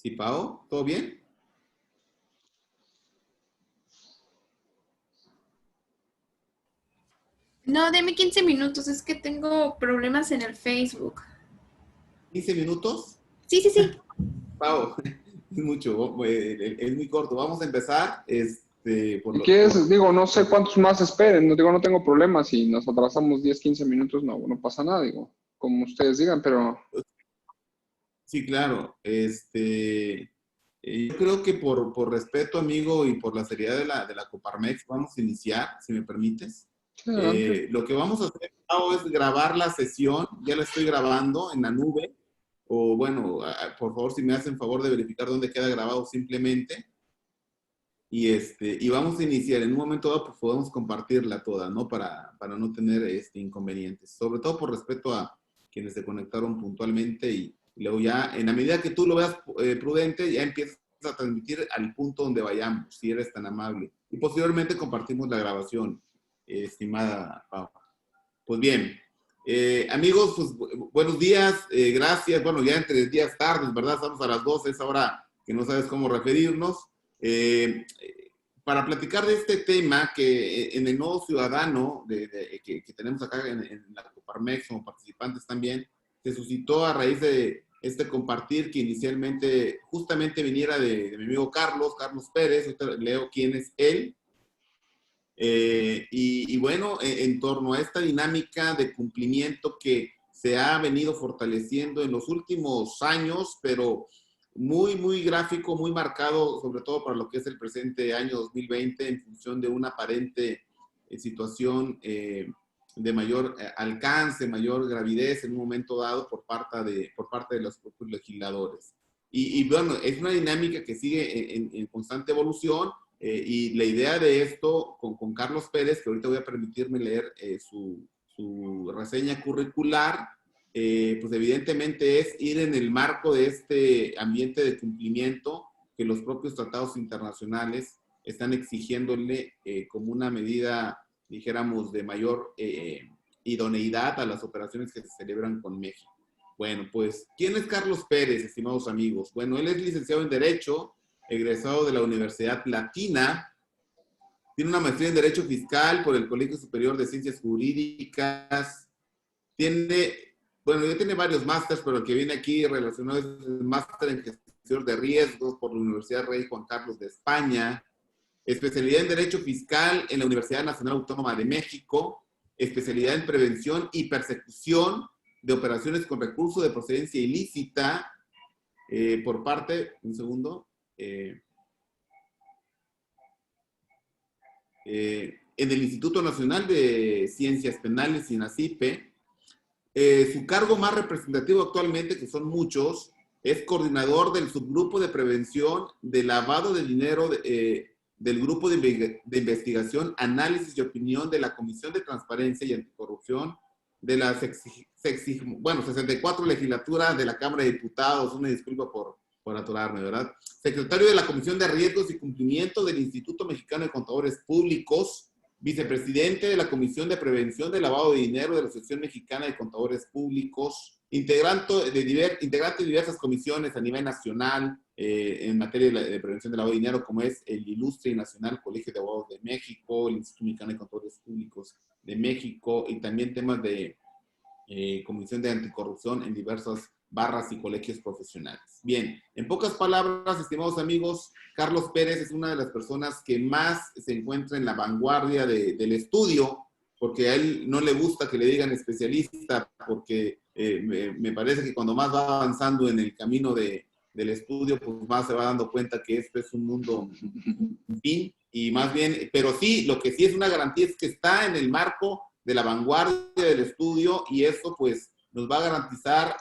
Sí, Pao, ¿todo bien? No, deme 15 minutos, es que tengo problemas en el Facebook. 15 minutos. Sí, sí, sí. Pao, es mucho, es muy corto. Vamos a empezar, Si quieres, digo, no sé cuántos más esperen, no digo, no tengo problemas, si nos atrasamos 10, 15 minutos, no pasa nada, digo, como ustedes digan, pero sí, claro. Yo creo que por respeto, amigo, y por la seriedad de la Coparmex, vamos a iniciar, si me permites. sí, adelante. Lo que vamos a hacer, Pao, es grabar la sesión. Ya la estoy grabando en la nube. O bueno, por favor, si me hacen favor de verificar dónde queda grabado simplemente. Y vamos a iniciar. En un momento dado, pues podemos compartirla toda, ¿no? Para no tener inconvenientes. Sobre todo por respeto a quienes se conectaron puntualmente y luego ya, en la medida que tú lo veas prudente, ya empiezas a transmitir al punto donde vayamos, si eres tan amable. Y posteriormente compartimos la grabación, estimada Pau. Pues bien, amigos, pues buenos días, gracias. Bueno, ya entre días tardes, ¿verdad? Estamos a las 12, es hora que no sabes cómo referirnos. Para platicar de este tema que en el Nodo Ciudadano que tenemos acá en la Coparmex como participantes también, se suscitó a raíz de este compartir que inicialmente justamente viniera de mi amigo Carlos Pérez. Ahorita leo quién es él. Y bueno, en torno a esta dinámica de cumplimiento que se ha venido fortaleciendo en los últimos años, pero muy, muy gráfico, muy marcado, sobre todo para lo que es el presente año 2020, en función de una aparente situación de mayor alcance, mayor gravidez en un momento dado por parte de los propios legisladores. Y bueno, es una dinámica que sigue en constante evolución. Y la idea de esto con Carlos Pérez, que ahorita voy a permitirme leer su reseña curricular, pues evidentemente es ir en el marco de este ambiente de cumplimiento que los propios tratados internacionales están exigiéndole como una medida, dijéramos, de mayor idoneidad a las operaciones que se celebran con México. Bueno, pues, ¿quién es Carlos Pérez, estimados amigos? Bueno, él es licenciado en Derecho, egresado de la Universidad Latina, tiene una maestría en Derecho Fiscal por el Colegio Superior de Ciencias Jurídicas, tiene, bueno, ya tiene varios másters, pero el que viene aquí relacionado es el máster en Gestión de Riesgos por la Universidad Rey Juan Carlos de España, especialidad en Derecho Fiscal en la Universidad Nacional Autónoma de México, especialidad en Prevención y Persecución de Operaciones con Recurso de Procedencia Ilícita, por parte, un segundo, en el Instituto Nacional de Ciencias Penales, INACIPE. Su cargo más representativo actualmente, que son muchos, es coordinador del subgrupo de prevención de lavado de dinero del grupo de investigación, análisis y opinión de la Comisión de Transparencia y Anticorrupción de la 64 legislatura de la Cámara de Diputados. Una disculpa por atorarme, ¿verdad? Secretario de la Comisión de Riesgos y Cumplimiento del Instituto Mexicano de Contadores Públicos, vicepresidente de la Comisión de Prevención del Lavado de Dinero de la Asociación Mexicana de Contadores Públicos, integrante de diversas comisiones a nivel nacional en materia de prevención del lavado de dinero, como es el Ilustre y Nacional Colegio de Abogados de México, el Instituto Mexicano de Contadores Públicos de México, y también temas de Comisión de Anticorrupción en diversas barras y colegios profesionales. Bien, en pocas palabras, estimados amigos, Carlos Pérez es una de las personas que más se encuentra en la vanguardia del estudio, porque a él no le gusta que le digan especialista, porque me parece que cuando más va avanzando en el camino del estudio, pues más se va dando cuenta que esto es un mundo sin fin, y más bien, pero sí, lo que sí es una garantía es que está en el marco de la vanguardia del estudio, y eso pues nos va a garantizar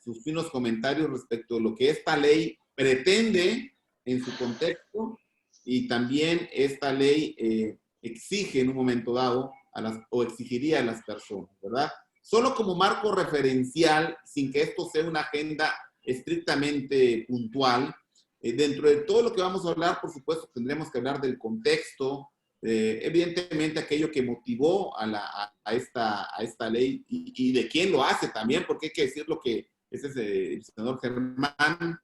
sus finos comentarios respecto a lo que esta ley pretende en su contexto, y también esta ley exige en un momento dado o exigiría a las personas, ¿verdad? Solo como marco referencial, sin que esto sea una agenda estrictamente puntual, dentro de todo lo que vamos a hablar, por supuesto, tendremos que hablar del contexto, evidentemente aquello que motivó a esta ley y de quién lo hace también, porque hay que decir lo que ese es el senador Germán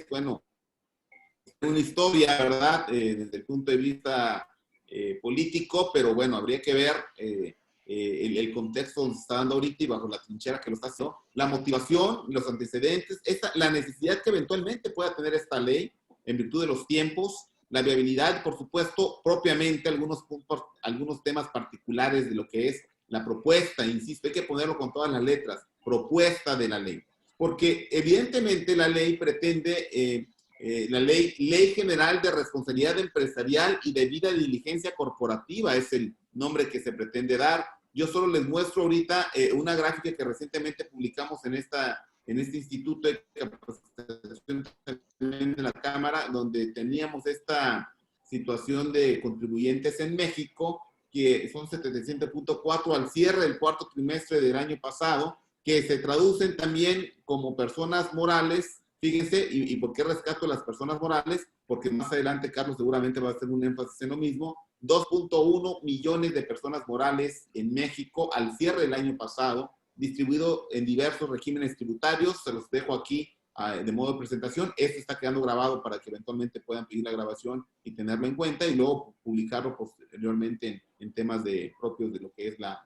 bueno, una historia, ¿verdad? Desde el punto de vista político, pero bueno, habría que ver el contexto donde se está dando ahorita y bajo la trinchera que lo está haciendo, la motivación, los antecedentes, la necesidad que eventualmente pueda tener esta ley en virtud de los tiempos, la viabilidad, por supuesto, propiamente algunos puntos, algunos temas particulares de lo que es la propuesta, insisto, hay que ponerlo con todas las letras, propuesta de la ley, porque evidentemente la ley pretende, la ley General de Responsabilidad Empresarial y Debida Diligencia Corporativa es el nombre que se pretende dar. Yo solo les muestro ahorita una gráfica que recientemente publicamos en este Instituto de Capacitación de la Cámara, donde teníamos esta situación de contribuyentes en México, que son 77.4 al cierre del cuarto trimestre del año pasado, que se traducen también como personas morales. Fíjense, ¿y por qué rescato a las personas morales? Porque más adelante Carlos seguramente va a hacer un énfasis en lo mismo. 2.1 millones de personas morales en México al cierre del año pasado, distribuido en diversos regímenes tributarios. Se los dejo aquí de modo de presentación. Esto está quedando grabado para que eventualmente puedan pedir la grabación y tenerlo en cuenta y luego publicarlo posteriormente en temas propios de lo que es la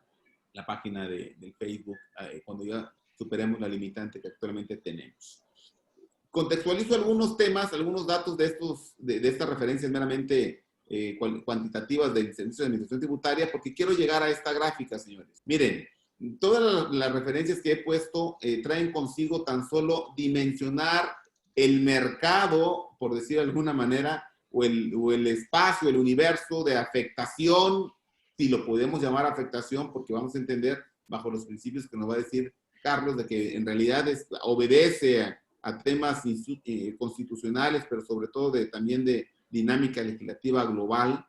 página del Facebook, cuando ya superemos la limitante que actualmente tenemos. Contextualizo algunos temas, algunos datos de estas referencias meramente cuantitativas del Servicio de Administración Tributaria, porque quiero llegar a esta gráfica, señores. Miren, todas las referencias que he puesto traen consigo tan solo dimensionar el mercado, por decir de alguna manera, o el espacio, el universo de afectación, si lo podemos llamar afectación, porque vamos a entender bajo los principios que nos va a decir Carlos, de que en realidad obedece a temas constitucionales, pero sobre todo también de dinámica legislativa global,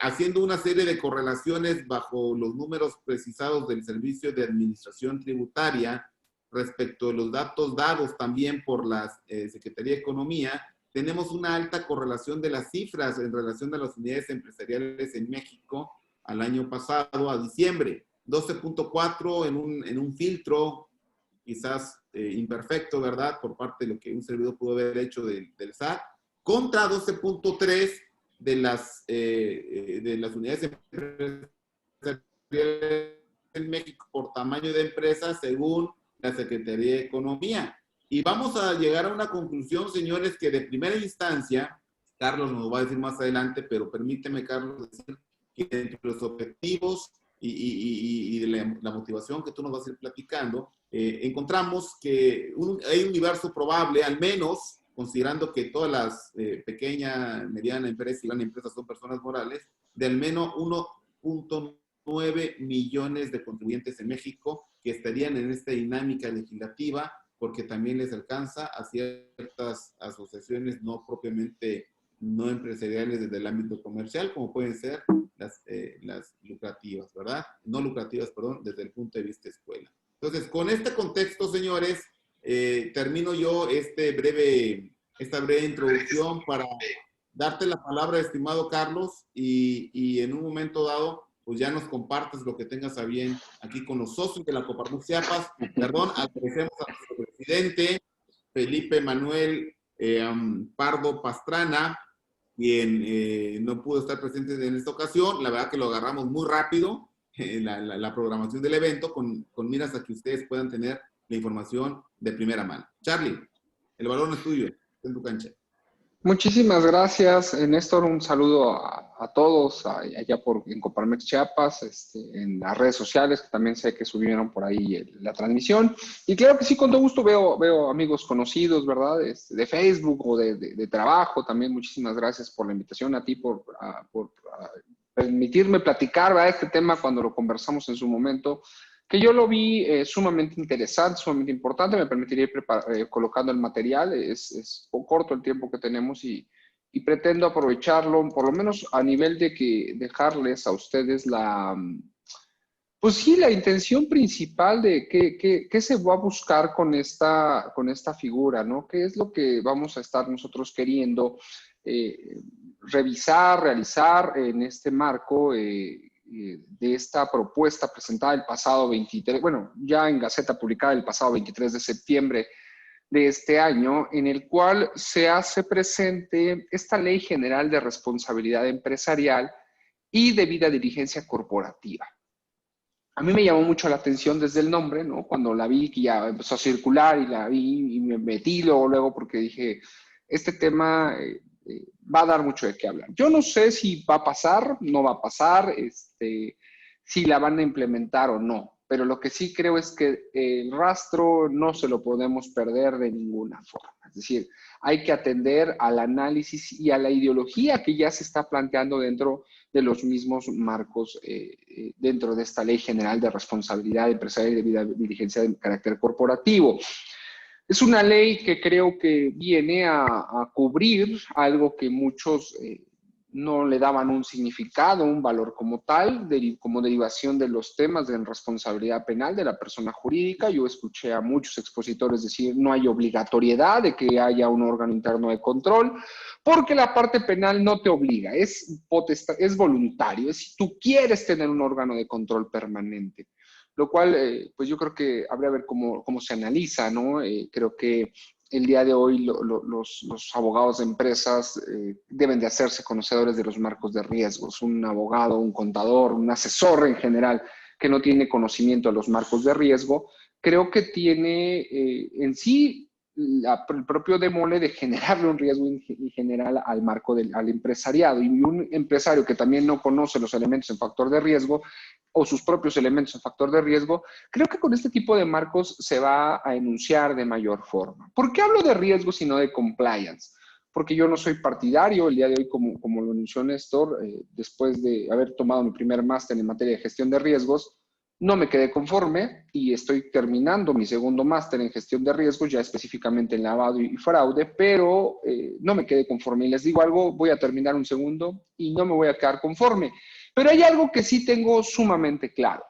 haciendo una serie de correlaciones bajo los números precisados del Servicio de Administración Tributaria respecto de los datos dados también por la Secretaría de Economía. Tenemos una alta correlación de las cifras en relación a las unidades empresariales en México al año pasado, a diciembre. 12.4 en un filtro quizás imperfecto, ¿verdad? Por parte de lo que un servidor pudo haber hecho del SAT, contra 12.3 de las unidades empresariales en México por tamaño de empresa según la Secretaría de Economía. Y vamos a llegar a una conclusión, señores, que de primera instancia, Carlos nos va a decir más adelante, pero permíteme, Carlos, decir que entre los objetivos y de la motivación que tú nos vas a ir platicando, encontramos que hay un universo probable, al menos, considerando que todas las pequeña, mediana empresa y gran empresa son personas morales, de al menos 1.9 millones de contribuyentes en México que estarían en esta dinámica legislativa, porque también les alcanza a ciertas asociaciones no propiamente no empresariales desde el ámbito comercial, como pueden ser las lucrativas, ¿verdad? No lucrativas, perdón, desde el punto de vista escuela. Entonces, con este contexto, señores, termino yo esta breve introducción para darte la palabra, estimado Carlos, y en un momento dado, pues ya nos compartes lo que tengas a bien aquí con los socios de la Coparmex Chiapas. Perdón, agradecemos a nuestro presidente, Felipe Manuel Pardo Pastrana, quien no pudo estar presente en esta ocasión. La verdad que lo agarramos muy rápido, la programación del evento, con miras a que ustedes puedan tener la información de primera mano. Charlie, el balón es tuyo, en tu cancha. Muchísimas gracias, Néstor. Un saludo a todos allá en Coparmex Chiapas, en las redes sociales, que también sé que subieron por ahí la transmisión. Y claro que sí, con todo gusto veo amigos conocidos, ¿verdad? De Facebook o de trabajo. También muchísimas gracias por la invitación a ti, por permitirme platicar, ¿verdad?, este tema cuando lo conversamos en su momento, que yo lo vi sumamente interesante, sumamente importante. Me permitiría ir colocando el material. Es corto el tiempo que tenemos y pretendo aprovecharlo, por lo menos a nivel de que dejarles a ustedes pues sí, la intención principal de qué se va a buscar con esta figura, ¿no? ¿Qué es lo que vamos a estar nosotros queriendo revisar, realizar en este marco de esta propuesta presentada el pasado 23, bueno, ya en Gaceta publicada el pasado 23 de septiembre de este año, en el cual se hace presente esta Ley General de Responsabilidad Empresarial y debida diligencia corporativa. A mí me llamó mucho la atención desde el nombre, ¿no? Cuando la vi, que ya empezó a circular y la vi y me metí luego porque dije, este tema va a dar mucho de qué hablar. Yo no sé si va a pasar, no va a pasar, si la van a implementar o no, pero lo que sí creo es que el rastro no se lo podemos perder de ninguna forma. Es decir, hay que atender al análisis y a la ideología que ya se está planteando dentro de los mismos marcos dentro de esta Ley General de Responsabilidad Empresarial y Debida Diligencia de carácter corporativo. Es una ley que creo que viene a cubrir algo que muchos no le daban un significado, un valor como tal, como derivación de los temas de responsabilidad penal de la persona jurídica. Yo escuché a muchos expositores decir no hay obligatoriedad de que haya un órgano interno de control, porque la parte penal no te obliga, es voluntario, es si tú quieres tener un órgano de control permanente. Lo cual, pues yo creo que habría que ver cómo se analiza, ¿no? Creo que el día de hoy los abogados de empresas deben de hacerse conocedores de los marcos de riesgos. Un abogado, un contador, un asesor en general que no tiene conocimiento de los marcos de riesgo, creo que tiene en sí el propio demole de generarle un riesgo en general al marco al empresariado. Y un empresario que también no conoce los elementos en factor de riesgo o sus propios elementos en factor de riesgo, creo que con este tipo de marcos se va a enunciar de mayor forma. ¿Por qué hablo de riesgo sino de compliance? Porque yo no soy partidario. El día de hoy, como lo anunció Néstor, después de haber tomado mi primer máster en materia de gestión de riesgos, no me quedé conforme y estoy terminando mi segundo máster en gestión de riesgos, ya específicamente en lavado y fraude, pero no me quedé conforme. Y les digo algo, voy a terminar un segundo y no me voy a quedar conforme. Pero hay algo que sí tengo sumamente claro.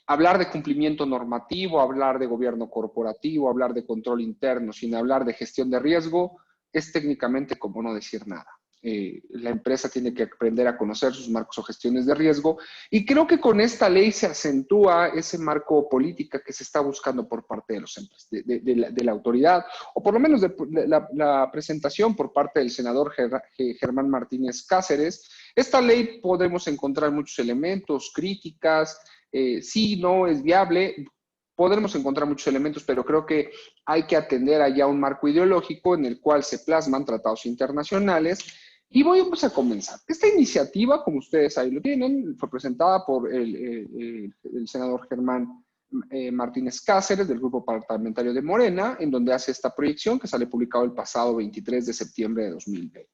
Hablar de cumplimiento normativo, hablar de gobierno corporativo, hablar de control interno sin hablar de gestión de riesgo, es técnicamente como no decir nada. La empresa tiene que aprender a conocer sus marcos o gestiones de riesgo y creo que con esta ley se acentúa ese marco política que se está buscando por parte de los de la autoridad, o por lo menos de la presentación por parte del senador Germán Martínez Cáceres. Esta ley podemos encontrar muchos elementos, críticas, sí, no es viable. Podremos encontrar muchos elementos, pero creo que hay que atender allá un marco ideológico en el cual se plasman tratados internacionales. Y voy a comenzar. Esta iniciativa, como ustedes ahí lo tienen, fue presentada por el senador Germán Martínez Cáceres, del Grupo Parlamentario de Morena, en donde hace esta proyección que sale publicado el pasado 23 de septiembre de 2020.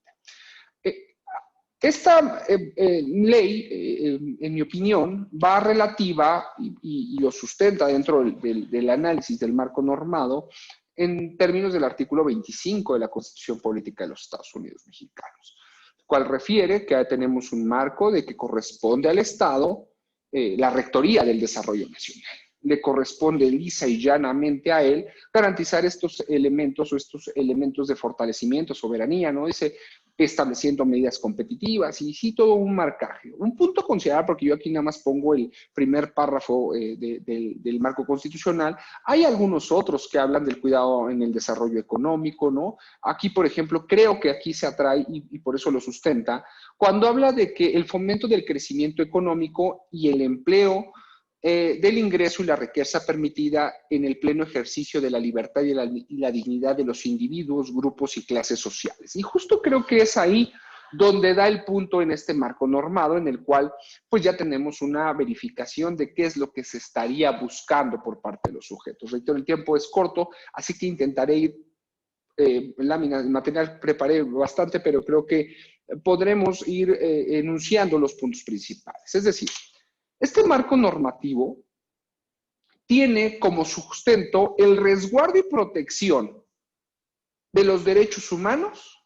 Esta ley, en mi opinión, va relativa y lo sustenta dentro del análisis del marco normado en términos del artículo 25 de la Constitución Política de los Estados Unidos Mexicanos, el cual refiere que tenemos un marco de que corresponde al Estado la rectoría del desarrollo nacional. Le corresponde lisa y llanamente a él garantizar estos elementos de fortalecimiento, soberanía, ¿no? Dice, estableciendo medidas competitivas y sí, todo un marcaje. Un punto a considerar, porque yo aquí nada más pongo el primer párrafo del marco constitucional, hay algunos otros que hablan del cuidado en el desarrollo económico, ¿no? Aquí, por ejemplo, creo que aquí se atrae, y por eso lo sustenta, cuando habla de que el fomento del crecimiento económico y el empleo del ingreso y la riqueza permitida en el pleno ejercicio de la libertad y la dignidad de los individuos, grupos y clases sociales. Y justo creo que es ahí donde da el punto en este marco normado, en el cual pues ya tenemos una verificación de qué es lo que se estaría buscando por parte de los sujetos. Reitero, el tiempo es corto, así que intentaré ir láminas, material preparé bastante, pero creo que podremos ir enunciando los puntos principales. Es decir, este marco normativo tiene como sustento el resguardo y protección de los derechos humanos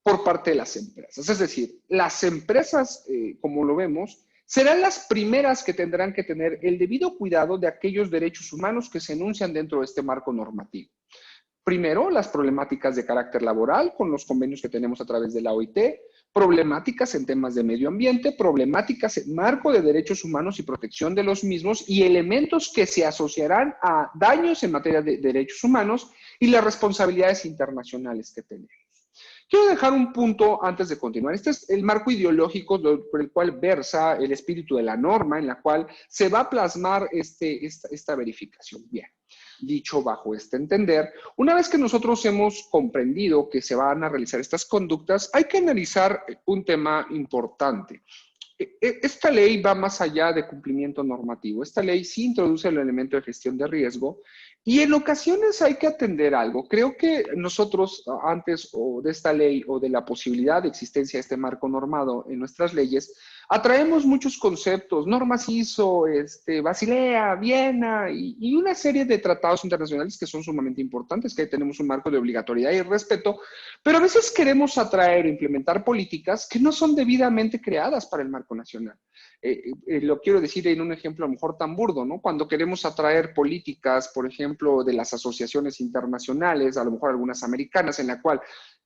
por parte de las empresas. Es decir, las empresas, como lo vemos, serán las primeras que tendrán que tener el debido cuidado de aquellos derechos humanos que se enuncian dentro de este marco normativo. Primero, las problemáticas de carácter laboral con los convenios que tenemos a través de la OIT. problemáticas en temas de medio ambiente, problemáticas en marco de derechos humanos y protección de los mismos y elementos que se asociarán a daños en materia de derechos humanos y las responsabilidades internacionales que tenemos. Quiero dejar un punto antes de continuar. Este es el marco ideológico por el cual versa el espíritu de la norma, en la cual se va a plasmar esta verificación. Bien, dicho bajo este entender, una vez que nosotros hemos comprendido que se van a realizar estas conductas, hay que analizar un tema importante. Esta ley va más allá de cumplimiento normativo. Esta ley sí introduce el elemento de gestión de riesgo y en ocasiones hay que atender algo. Creo que nosotros, antes o de esta ley o de la posibilidad de existencia de este marco normado en nuestras leyes, atraemos muchos conceptos, normas ISO, Basilea, Viena y una serie de tratados internacionales que son sumamente importantes, que ahí tenemos un marco de obligatoriedad y respeto, pero a veces queremos atraer o implementar políticas que no son debidamente creadas para el marco nacional. Lo quiero decir en un ejemplo a lo mejor tan burdo, ¿no? Cuando queremos atraer políticas, por ejemplo, de las asociaciones internacionales, a lo mejor algunas americanas, en la cual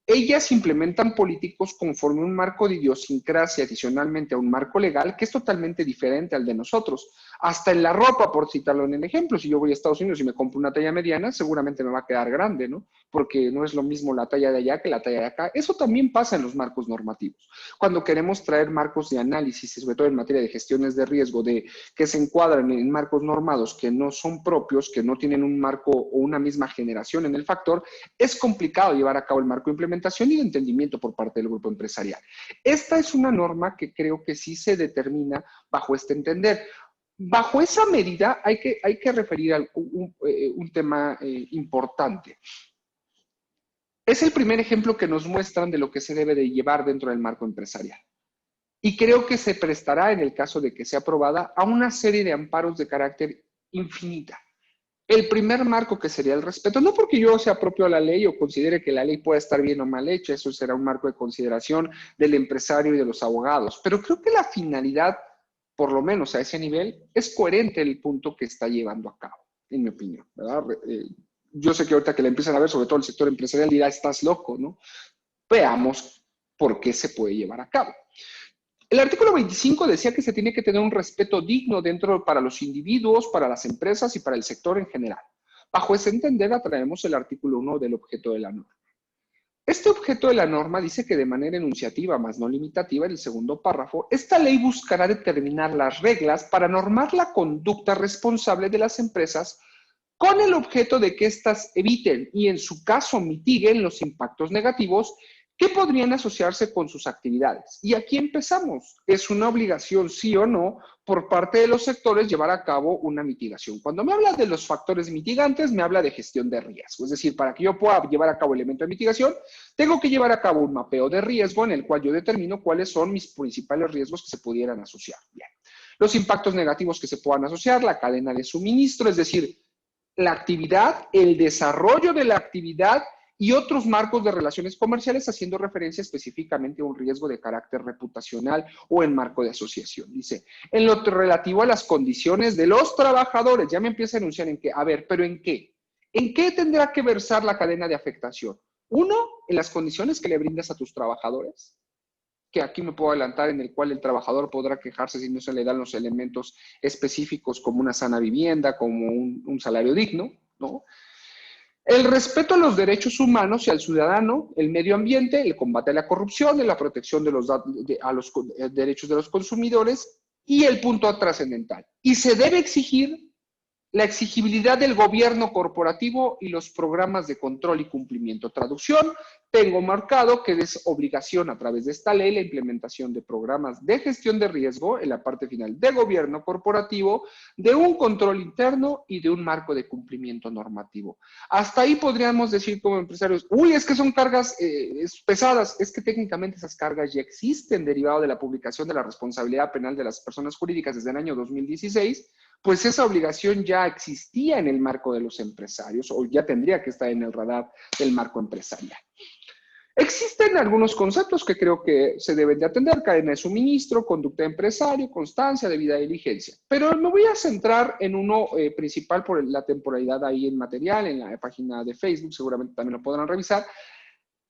ellas implementan políticos conforme un marco de idiosincrasia adicionalmente a un marco legal que es totalmente diferente al de nosotros. Hasta en la ropa, por citarlo en el ejemplo, si yo voy a Estados Unidos y me compro una talla mediana, seguramente me va a quedar grande, ¿no? Porque no es lo mismo la talla de allá que la talla de acá. Eso también pasa en los marcos normativos. Cuando queremos traer marcos de análisis, y sobre todo en materia de gestiones de riesgo, que se encuadran en marcos normados que no son propios, que no tienen un marco o una misma generación en el factor, es complicado llevar a cabo el marco de implementación y de entendimiento por parte del grupo empresarial. Esta es una norma que creo que sí se determina bajo este entender. Bajo esa medida hay que referir a un tema importante. Es el primer ejemplo que nos muestran de lo que se debe de llevar dentro del marco empresarial. Y creo que se prestará, en el caso de que sea aprobada, a una serie de amparos de carácter infinita. El primer marco que sería el respeto, no porque yo sea propio a la ley o considere que la ley pueda estar bien o mal hecha, eso será un marco de consideración del empresario y de los abogados, pero creo que la finalidad, por lo menos a ese nivel, es coherente el punto que está llevando a cabo, en mi opinión, ¿verdad? Yo sé que ahorita que la empiezan a ver, sobre todo el sector empresarial, dirá, estás loco, ¿no? Veamos por qué se puede llevar a cabo. El artículo 25 decía que se tiene que tener un respeto digno para los individuos, para las empresas y para el sector en general. Bajo ese entender, atraemos el artículo 1 del objeto de la norma. Este objeto de la norma dice que de manera enunciativa, más no limitativa, en el segundo párrafo, esta ley buscará determinar las reglas para normar la conducta responsable de las empresas con el objeto de que éstas eviten y, en su caso, mitiguen los impactos negativos que podrían asociarse con sus actividades. Y aquí empezamos. Es una obligación, sí o no, por parte de los sectores llevar a cabo una mitigación. Cuando me habla de los factores mitigantes, me habla de gestión de riesgo. Es decir, para que yo pueda llevar a cabo el elemento de mitigación, tengo que llevar a cabo un mapeo de riesgo en el cual yo determino cuáles son mis principales riesgos que se pudieran asociar. Bien. Los impactos negativos que se puedan asociar, la cadena de suministro, es decir, la actividad, el desarrollo de la actividad y otros marcos de relaciones comerciales haciendo referencia específicamente a un riesgo de carácter reputacional o en marco de asociación. Dice, en lo relativo a las condiciones de los trabajadores, ya me empieza a enunciar en qué, a ver, pero ¿en qué? ¿En qué tendrá que versar la cadena de afectación? Uno, en las condiciones que le brindas a tus trabajadores, que aquí me puedo adelantar, en el cual el trabajador podrá quejarse si no se le dan los elementos específicos como una sana vivienda, como un salario digno, ¿no? El respeto a los derechos humanos y al ciudadano, el medio ambiente, el combate a la corrupción, la protección de los derechos de los consumidores y el punto trascendental. Y se debe exigir la exigibilidad del gobierno corporativo y los programas de control y cumplimiento. Traducción, tengo marcado que es obligación a través de esta ley la implementación de programas de gestión de riesgo en la parte final de gobierno corporativo, de un control interno y de un marco de cumplimiento normativo. Hasta ahí podríamos decir como empresarios, uy, es que son cargas pesadas. Es que técnicamente esas cargas ya existen derivado de la publicación de la responsabilidad penal de las personas jurídicas desde el año 2016, pues esa obligación ya existía en el marco de los empresarios o ya tendría que estar en el radar del marco empresarial. Existen algunos conceptos que creo que se deben de atender: cadena de suministro, conducta de empresario, constancia, debida diligencia. Pero me voy a centrar en uno principal por la temporalidad ahí en material, en la página de Facebook, seguramente también lo podrán revisar.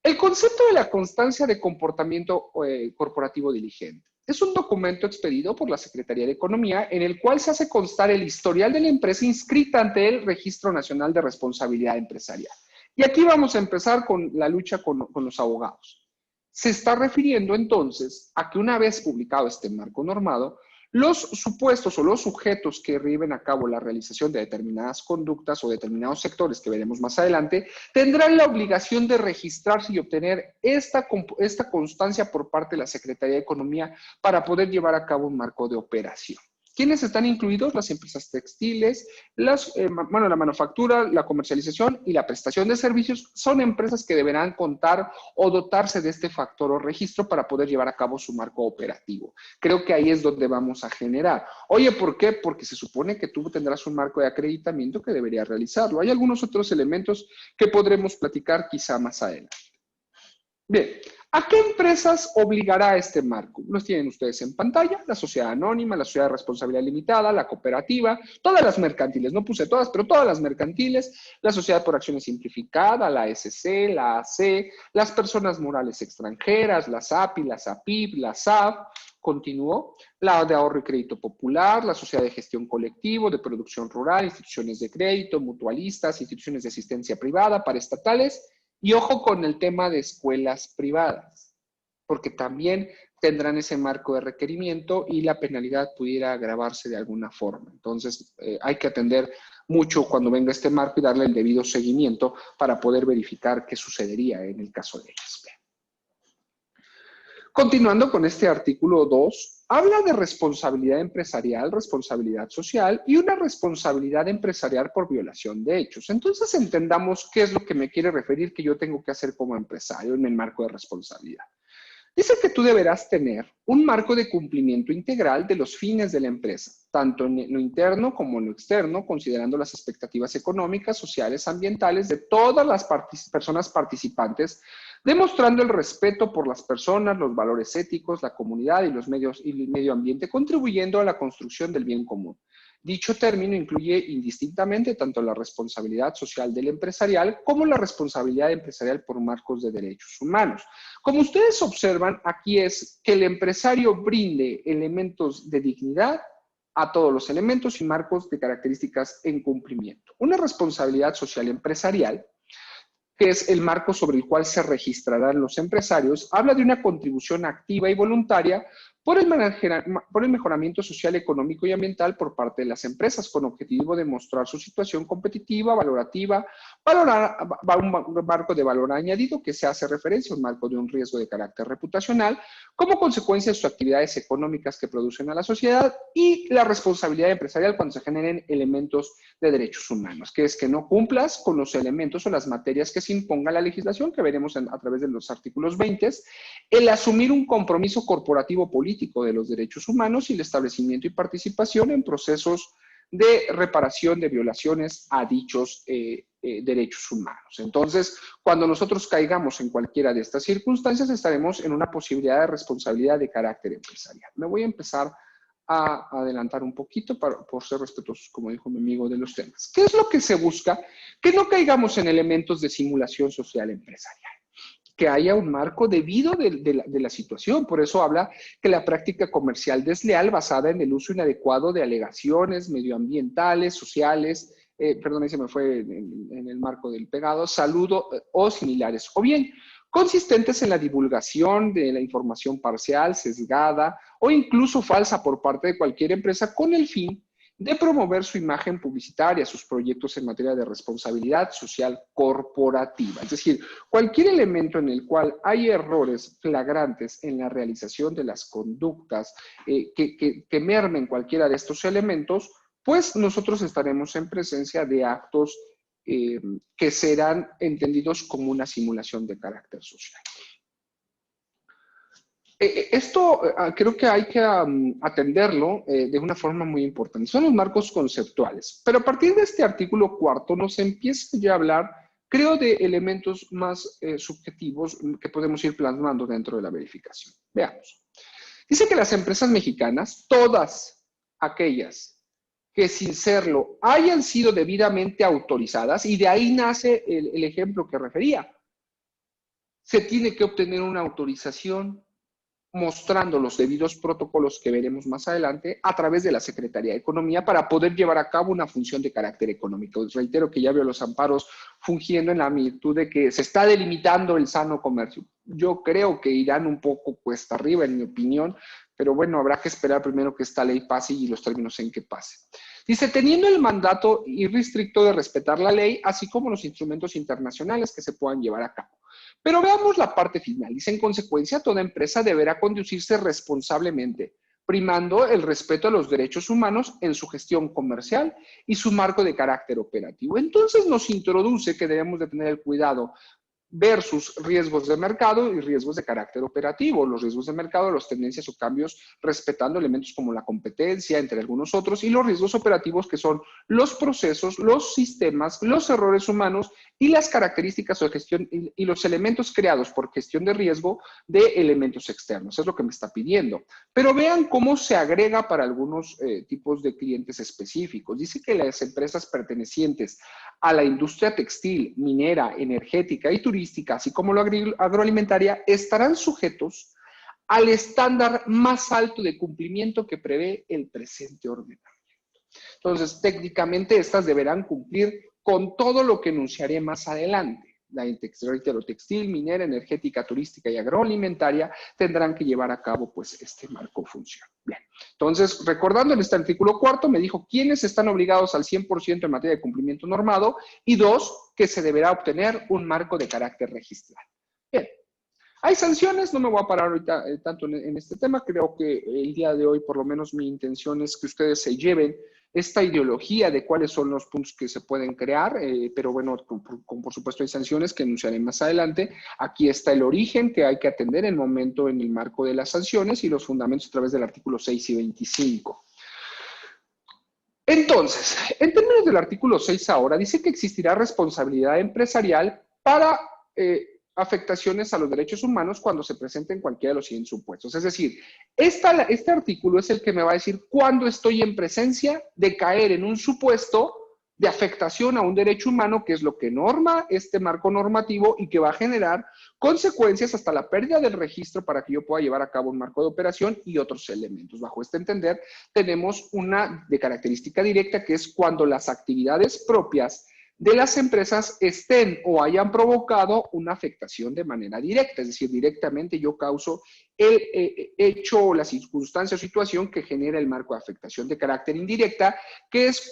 El concepto de la constancia de comportamiento corporativo diligente es un documento expedido por la Secretaría de Economía en el cual se hace constar el historial de la empresa inscrita ante el Registro Nacional de Responsabilidad Empresarial. Y aquí vamos a empezar con la lucha con los abogados. Se está refiriendo entonces a que una vez publicado este marco normado, los supuestos o los sujetos que lleven a cabo la realización de determinadas conductas o determinados sectores que veremos más adelante, tendrán la obligación de registrarse y obtener esta constancia por parte de la Secretaría de Economía para poder llevar a cabo un marco de operación. ¿Quiénes están incluidos? Las empresas textiles, la manufactura, la comercialización y la prestación de servicios son empresas que deberán contar o dotarse de este factor o registro para poder llevar a cabo su marco operativo. Creo que ahí es donde vamos a generar. Oye, ¿por qué? Porque se supone que tú tendrás un marco de acreditamiento que debería realizarlo. Hay algunos otros elementos que podremos platicar quizá más adelante. Bien, ¿a qué empresas obligará este marco? Los tienen ustedes en pantalla: la sociedad anónima, la sociedad de responsabilidad limitada, la cooperativa, todas las mercantiles, no puse todas, pero todas las mercantiles, la sociedad por acciones simplificada, la SC, la AC, las personas morales extranjeras, las API, las APIP, la SAF, continuó, la de ahorro y crédito popular, la sociedad de gestión colectivo, de producción rural, instituciones de crédito, mutualistas, instituciones de asistencia privada, paraestatales. Y ojo con el tema de escuelas privadas, porque también tendrán ese marco de requerimiento y la penalidad pudiera agravarse de alguna forma. Entonces, hay que atender mucho cuando venga este marco y darle el debido seguimiento para poder verificar qué sucedería en el caso de ellas. Continuando con este artículo 2, habla de responsabilidad empresarial, responsabilidad social y una responsabilidad empresarial por violación de hechos. Entonces entendamos qué es lo que me quiere referir que yo tengo que hacer como empresario en el marco de responsabilidad. Dice que tú deberás tener un marco de cumplimiento integral de los fines de la empresa, tanto en lo interno como en lo externo, considerando las expectativas económicas, sociales, ambientales de todas las personas participantes, demostrando el respeto por las personas, los valores éticos, la comunidad y los medios y el medio ambiente, contribuyendo a la construcción del bien común. Dicho término incluye indistintamente tanto la responsabilidad social del empresarial como la responsabilidad empresarial por marcos de derechos humanos. Como ustedes observan, aquí es que el empresario brinde elementos de dignidad a todos los elementos y marcos de características en cumplimiento. Una responsabilidad social empresarial, que es el marco sobre el cual se registrarán los empresarios, habla de una contribución activa y voluntaria por el mejoramiento social, económico y ambiental por parte de las empresas, con objetivo de mostrar su situación competitiva, valorativa, un marco de valor añadido que se hace referencia a un marco de un riesgo de carácter reputacional, como consecuencia de sus actividades económicas que producen a la sociedad, y la responsabilidad empresarial cuando se generen elementos de derechos humanos, que es que no cumplas con los elementos o las materias que se imponga la legislación, que veremos a través de los artículos 20, el asumir un compromiso corporativo político de los derechos humanos y el establecimiento y participación en procesos de reparación de violaciones a dichos derechos humanos. Entonces, cuando nosotros caigamos en cualquiera de estas circunstancias, estaremos en una posibilidad de responsabilidad de carácter empresarial. Me voy a empezar a adelantar un poquito por ser respetuosos, como dijo mi amigo, de los temas. ¿Qué es lo que se busca? Que no caigamos en elementos de simulación social empresarial, que haya un marco debido de la situación. Por eso habla que la práctica comercial desleal basada en el uso inadecuado de alegaciones medioambientales, sociales, perdón, ahí se me fue en el marco del pegado, salud o similares, o bien consistentes en la divulgación de la información parcial, sesgada o incluso falsa por parte de cualquier empresa con el fin de promover su imagen publicitaria, sus proyectos en materia de responsabilidad social corporativa. Es decir, cualquier elemento en el cual hay errores flagrantes en la realización de las conductas que mermen cualquiera de estos elementos, pues nosotros estaremos en presencia de actos que serán entendidos como una simulación de carácter social. Esto creo que hay que atenderlo de una forma muy importante. Son los marcos conceptuales. Pero a partir de este artículo 4 nos empieza ya a hablar, creo, de elementos más subjetivos que podemos ir plasmando dentro de la verificación. Veamos. Dice que las empresas mexicanas, todas aquellas que sin serlo hayan sido debidamente autorizadas, y de ahí nace el ejemplo que refería. se tiene que obtener una autorización mostrando los debidos protocolos que veremos más adelante a través de la Secretaría de Economía para poder llevar a cabo una función de carácter económico. Les reitero que ya veo los amparos fungiendo en la virtud de que se está delimitando el sano comercio. Yo creo que irán un poco cuesta arriba, en mi opinión, pero bueno, habrá que esperar primero que esta ley pase y los términos en que pase. Dice, teniendo el mandato irrestricto de respetar la ley, así como los instrumentos internacionales que se puedan llevar a cabo. Pero veamos la parte final. Dice, en consecuencia, toda empresa deberá conducirse responsablemente, primando el respeto a los derechos humanos en su gestión comercial y su marco de carácter operativo. Entonces nos introduce que debemos de tener el cuidado versus riesgos de mercado y riesgos de carácter operativo. Los riesgos de mercado, las tendencias o cambios respetando elementos como la competencia, entre algunos otros, y los riesgos operativos que son los procesos, los sistemas, los errores humanos y las características de gestión y los elementos creados por gestión de riesgo de elementos externos. Es lo que me está pidiendo. Pero vean cómo se agrega para algunos tipos de clientes específicos. Dice que las empresas pertenecientes a la industria textil, minera, energética y turística, así como la agroalimentaria, estarán sujetos al estándar más alto de cumplimiento que prevé el presente ordenamiento. Entonces, técnicamente, estas deberán cumplir con todo lo que enunciaré más adelante. La textil, minera, energética, turística y agroalimentaria tendrán que llevar a cabo, pues, este marco función. Bien, entonces, recordando en este artículo 4, me dijo quiénes están obligados al 100% en materia de cumplimiento normado y 2, que se deberá obtener un marco de carácter registral. Bien, hay sanciones, no me voy a parar ahorita tanto en este tema, creo que el día de hoy, por lo menos mi intención es que ustedes se lleven esta ideología de cuáles son los puntos que se pueden crear, pero bueno, por supuesto hay sanciones que anunciaré más adelante. Aquí está el origen que hay que atender en el momento en el marco de las sanciones y los fundamentos a través del artículo 6 y 25. Entonces, en términos del artículo 6 ahora, dice que existirá responsabilidad empresarial para afectaciones a los derechos humanos cuando se presenten cualquiera de los siguientes supuestos. Es decir, este artículo es el que me va a decir cuándo estoy en presencia de caer en un supuesto de afectación a un derecho humano, que es lo que norma este marco normativo y que va a generar consecuencias hasta la pérdida del registro para que yo pueda llevar a cabo un marco de operación y otros elementos. Bajo este entender, tenemos una de característica directa, que es cuando las actividades propias de las empresas estén o hayan provocado una afectación de manera directa, es decir, directamente yo causo el hecho o la circunstancia o situación que genera el marco de afectación de carácter indirecta, que es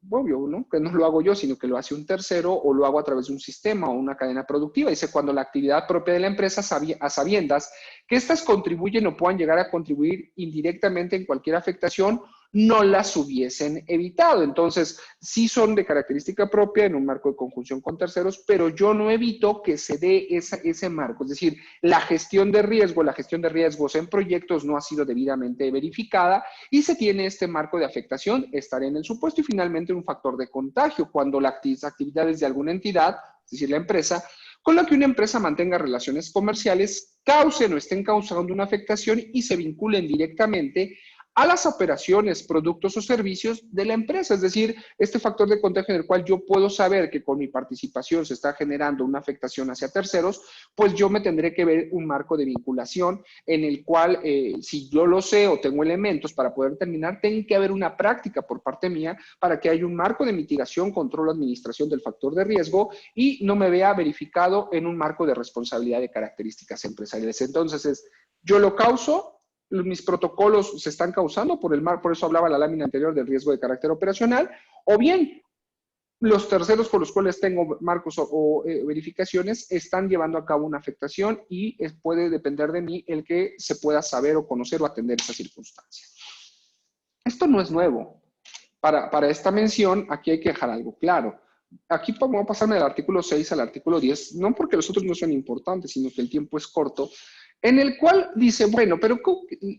obvio, ¿no? Que no lo hago yo, sino que lo hace un tercero o lo hago a través de un sistema o una cadena productiva. Dice, cuando la actividad propia de la empresa, a sabiendas que éstas contribuyen o puedan llegar a contribuir indirectamente en cualquier afectación, no las hubiesen evitado. Entonces, sí son de característica propia en un marco de conjunción con terceros, pero yo no evito que se dé ese marco. Es decir, la gestión de riesgos en proyectos no ha sido debidamente verificada y se tiene este marco de afectación, estaré en el supuesto y finalmente un factor de contagio cuando las actividades de alguna entidad, es decir, la empresa, con la que una empresa mantenga relaciones comerciales, causen o estén causando una afectación y se vinculen directamente a las operaciones, productos o servicios de la empresa. Es decir, este factor de contagio en el cual yo puedo saber que con mi participación se está generando una afectación hacia terceros, pues yo me tendré que ver un marco de vinculación en el cual, si yo lo sé o tengo elementos para poder determinar, tiene que haber una práctica por parte mía para que haya un marco de mitigación, control, administración del factor de riesgo y no me vea verificado en un marco de responsabilidad de características empresariales. Entonces, yo lo causo, mis protocolos se están causando por el mar, por eso hablaba la lámina anterior del riesgo de carácter operacional, o bien los terceros con los cuales tengo marcos o verificaciones están llevando a cabo una afectación y puede depender de mí el que se pueda saber o conocer o atender esa circunstancia. Esto no es nuevo. Para esta mención, aquí hay que dejar algo claro. Aquí vamos a pasarme del artículo 6 al artículo 10, no porque los otros no sean importantes, sino que el tiempo es corto, en el cual dice, bueno, pero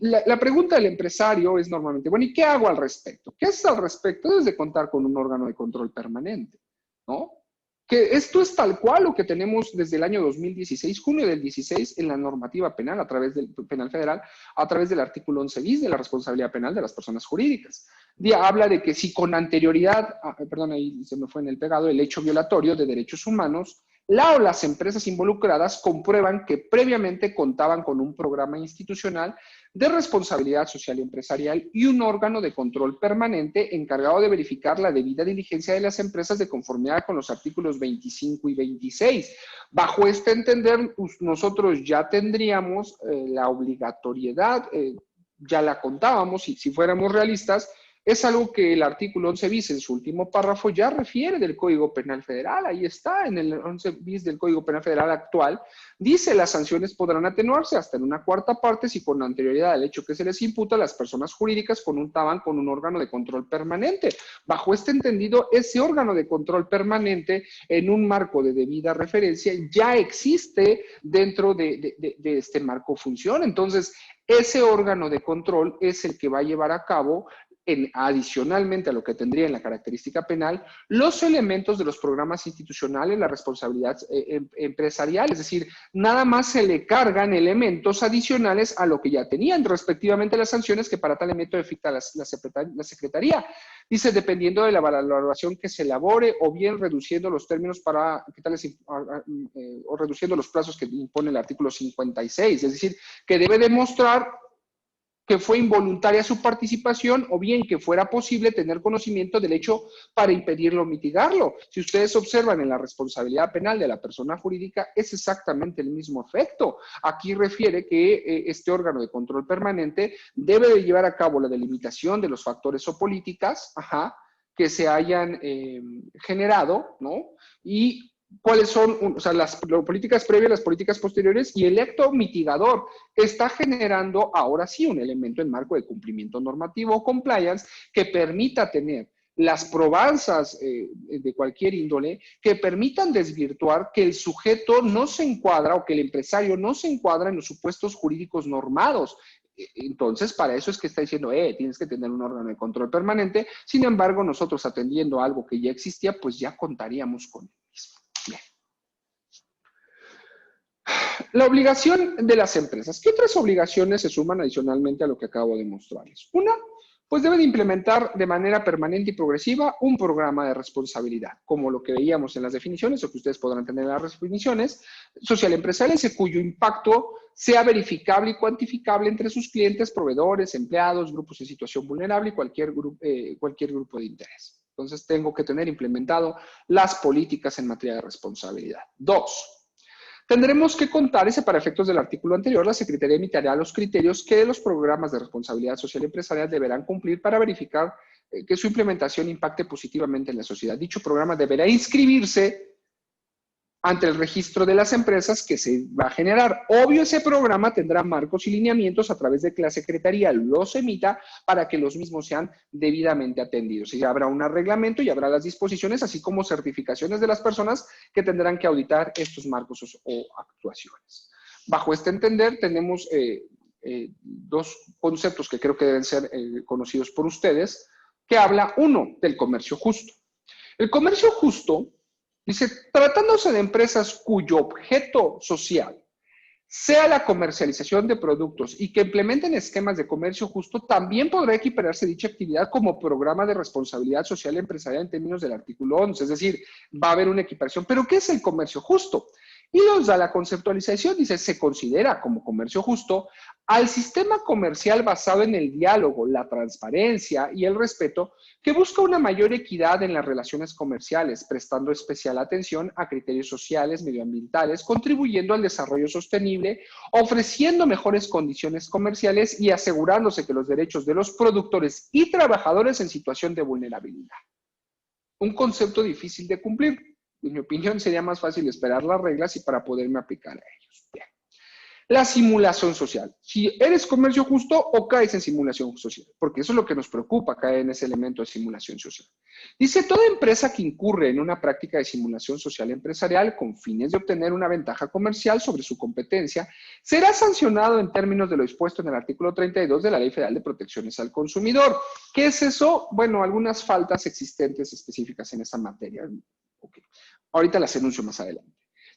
la pregunta del empresario es normalmente, bueno, ¿y qué hago al respecto? ¿Qué haces al respecto? Debes de contar con un órgano de control permanente, ¿no? Que esto es tal cual lo que tenemos desde el año 2016, junio del 16, en la normativa penal, a través del penal federal, a través del artículo 11 bis de la responsabilidad penal de las personas jurídicas. Habla de que si con anterioridad, perdón, ahí se me fue en el pegado, el hecho violatorio de derechos humanos la o las empresas involucradas comprueban que previamente contaban con un programa institucional de responsabilidad social y empresarial y un órgano de control permanente encargado de verificar la debida diligencia de las empresas de conformidad con los artículos 25 y 26. Bajo este entender, nosotros ya tendríamos la obligatoriedad, ya la contábamos, y si fuéramos realistas, es algo que el artículo 11 bis en su último párrafo ya refiere del Código Penal Federal. Ahí está, en el 11 bis del Código Penal Federal actual. Dice, las sanciones podrán atenuarse hasta en una cuarta parte si con anterioridad al hecho que se les imputa a las personas jurídicas contaban con un órgano de control permanente. Bajo este entendido, ese órgano de control permanente en un marco de debida referencia ya existe dentro de este marco función. Entonces, ese órgano de control es el que va a llevar a cabo, adicionalmente a lo que tendría en la característica penal, los elementos de los programas institucionales, la responsabilidad empresarial, es decir, nada más se le cargan elementos adicionales a lo que ya tenían, respectivamente las sanciones que para tal elemento efecta la Secretaría. Dice, dependiendo de la valoración que se elabore o bien reduciendo los términos o reduciendo los plazos que impone el artículo 56, es decir, que debe demostrar que fue involuntaria su participación o bien que fuera posible tener conocimiento del hecho para impedirlo o mitigarlo. Si ustedes observan en la responsabilidad penal de la persona jurídica, es exactamente el mismo efecto. Aquí refiere que este órgano de control permanente debe de llevar a cabo la delimitación de los factores o políticas que se hayan generado, ¿no? Y cuáles son, o sea, las políticas previas, las políticas posteriores, y el acto mitigador está generando ahora sí un elemento en marco de cumplimiento normativo o compliance que permita tener las probanzas de cualquier índole que permitan desvirtuar que el sujeto no se encuadra o que el empresario no se encuadra en los supuestos jurídicos normados. Entonces, para eso es que está diciendo, tienes que tener un órgano de control permanente. Sin embargo, nosotros atendiendo a algo que ya existía, pues ya contaríamos con él mismo. Bien. La obligación de las empresas. ¿Qué otras obligaciones se suman adicionalmente a lo que acabo de mostrarles? Una, pues deben implementar de manera permanente y progresiva un programa de responsabilidad, como lo que veíamos en las definiciones o que ustedes podrán tener en las definiciones, social empresariales, cuyo impacto sea verificable y cuantificable entre sus clientes, proveedores, empleados, grupos en situación vulnerable y cualquier grupo de interés. Entonces, tengo que tener implementado las políticas en materia de responsabilidad. Dos, tendremos que contar, para efectos del artículo anterior, la Secretaría emitirá los criterios que los programas de responsabilidad social empresarial deberán cumplir para verificar que su implementación impacte positivamente en la sociedad. Dicho programa deberá inscribirse ante el registro de las empresas que se va a generar. Obvio, ese programa tendrá marcos y lineamientos a través de que la Secretaría los emita para que los mismos sean debidamente atendidos. Y habrá un reglamento y habrá las disposiciones, así como certificaciones de las personas que tendrán que auditar estos marcos o actuaciones. Bajo este entender, tenemos dos conceptos que creo que deben ser conocidos por ustedes, que habla, uno, del comercio justo. El comercio justo dice, tratándose de empresas cuyo objeto social sea la comercialización de productos y que implementen esquemas de comercio justo, también podrá equipararse dicha actividad como programa de responsabilidad social empresarial en términos del artículo 11. Es decir, va a haber una equiparación. ¿Pero qué es el comercio justo? Y nos da la conceptualización, dice, se considera como comercio justo al sistema comercial basado en el diálogo, la transparencia y el respeto que busca una mayor equidad en las relaciones comerciales, prestando especial atención a criterios sociales, medioambientales, contribuyendo al desarrollo sostenible, ofreciendo mejores condiciones comerciales y asegurándose que los derechos de los productores y trabajadores en situación de vulnerabilidad. Un concepto difícil de cumplir. En mi opinión, sería más fácil esperar las reglas y para poderme aplicar a ellos. Bien. La simulación social. Si eres comercio justo o caes en simulación social, porque eso es lo que nos preocupa, caer en ese elemento de simulación social. Dice, toda empresa que incurre en una práctica de simulación social empresarial con fines de obtener una ventaja comercial sobre su competencia, será sancionado en términos de lo dispuesto en el artículo 32 de la Ley Federal de Protecciones al Consumidor. ¿Qué es eso? Bueno, algunas faltas existentes específicas en esta materia. Okay. Ahorita las enuncio más adelante.